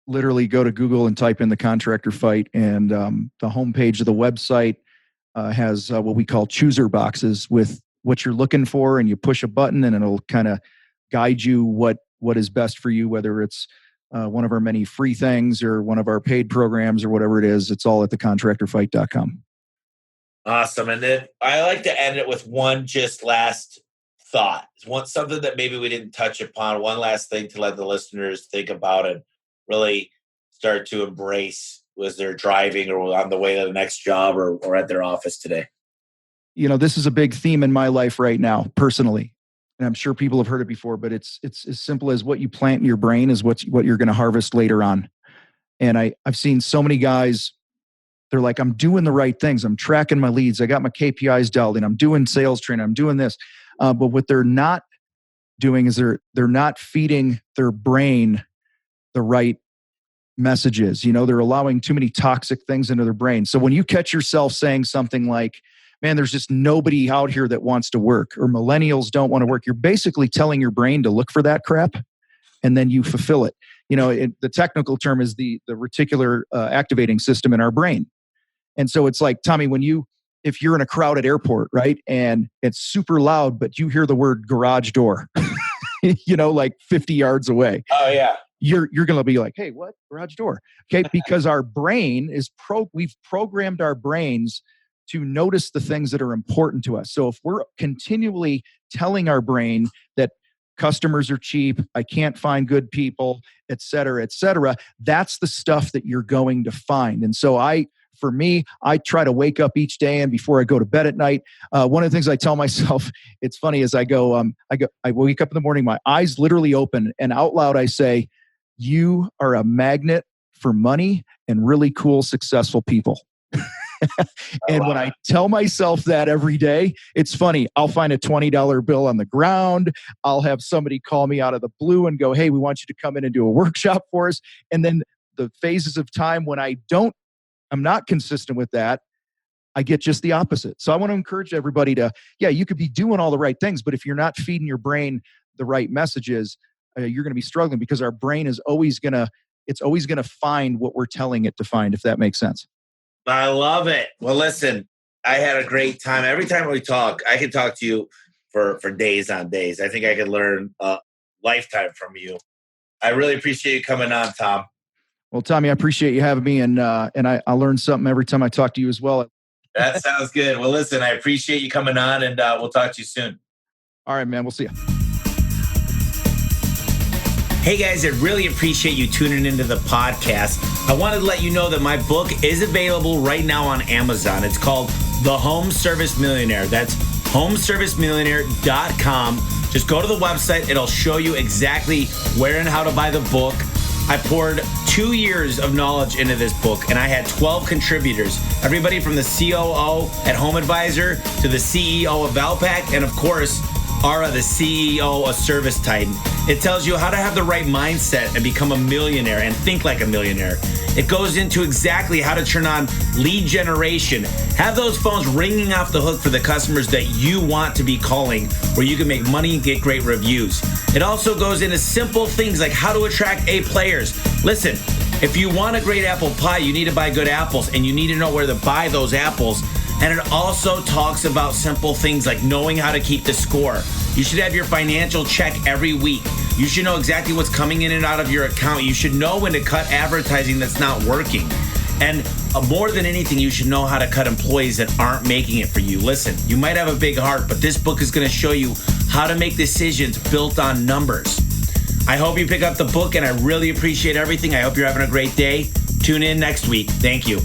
Literally go to Google and type in the Contractor Fight, and the homepage of the website has what we call chooser boxes with what you're looking for, and you push a button and it'll kind of guide you what is best for you, whether it's one of our many free things or one of our paid programs or whatever it is. It's all at thecontractorfight.com. Awesome. And then I like to end it with one just last thought. Something that maybe we didn't touch upon. One last thing to let the listeners think about and really start to embrace as they're driving or on the way to the next job or at their office today. This is a big theme in my life right now, personally. And I'm sure people have heard it before, but it's as simple as what you plant in your brain is what you're going to harvest later on. And I've seen so many guys They're like, I'm doing the right things. I'm tracking my leads. I got my KPIs dialed in. I'm doing sales training. I'm doing this. But what they're not doing is they're not feeding their brain the right messages. They're allowing too many toxic things into their brain. So when you catch yourself saying something like, man, there's just nobody out here that wants to work, or millennials don't want to work, you're basically telling your brain to look for that crap, and then you fulfill it. The technical term is the reticular activating system in our brain. And so it's like, Tommy, if you're in a crowded airport, right, and it's super loud, but you hear the word garage door, like 50 yards away. Oh yeah. You're going to be like, hey, what? Garage door. Okay. Because our brain we've programmed our brains to notice the things that are important to us. So if we're continually telling our brain that customers are cheap, I can't find good people, et cetera, that's the stuff that you're going to find. And so for me, I try to wake up each day, and before I go to bed at night, one of the things I tell myself, it's funny, is I wake up in the morning, my eyes literally open, and out loud I say, you are a magnet for money and really cool, successful people. And when I tell myself that every day, it's funny. I'll find a $20 bill on the ground. I'll have somebody call me out of the blue and go, hey, we want you to come in and do a workshop for us. And then the phases of time when I'm not consistent with that, I get just the opposite. So I want to encourage everybody you could be doing all the right things, but if you're not feeding your brain the right messages, you're going to be struggling, because our brain is always going to find what we're telling it to find, if that makes sense. I love it. Well, listen, I had a great time. Every time we talk, I can talk to you for days on days. I think I could learn a lifetime from you. I really appreciate you coming on, Tom. Well, Tommy, I appreciate you having me, and I learn something every time I talk to you as well. That sounds good. Well, listen, I appreciate you coming on, and we'll talk to you soon. All right, man. We'll see you. Hey guys, I really appreciate you tuning into the podcast. I wanted to let you know that my book is available right now on Amazon. It's called The Home Service Millionaire. That's homeservicemillionaire.com. Just go to the website. It'll show you exactly where and how to buy the book. I poured 2 years of knowledge into this book, and I had 12 contributors. Everybody from the COO at Home Advisor to the CEO of Valpak, and of course, Ara, the CEO of Service Titan. It tells you how to have the right mindset and become a millionaire and think like a millionaire. It goes into exactly how to turn on lead generation. Have those phones ringing off the hook for the customers that you want to be calling, where you can make money and get great reviews. It also goes into simple things like how to attract A players. Listen, if you want a great apple pie, you need to buy good apples, and you need to know where to buy those apples. And it also talks about simple things like knowing how to keep the score. You should have your financial check every week. You should know exactly what's coming in and out of your account. You should know when to cut advertising that's not working. And more than anything, you should know how to cut employees that aren't making it for you. Listen, you might have a big heart, but this book is going to show you how to make decisions built on numbers. I hope you pick up the book, and I really appreciate everything. I hope you're having a great day. Tune in next week. Thank you.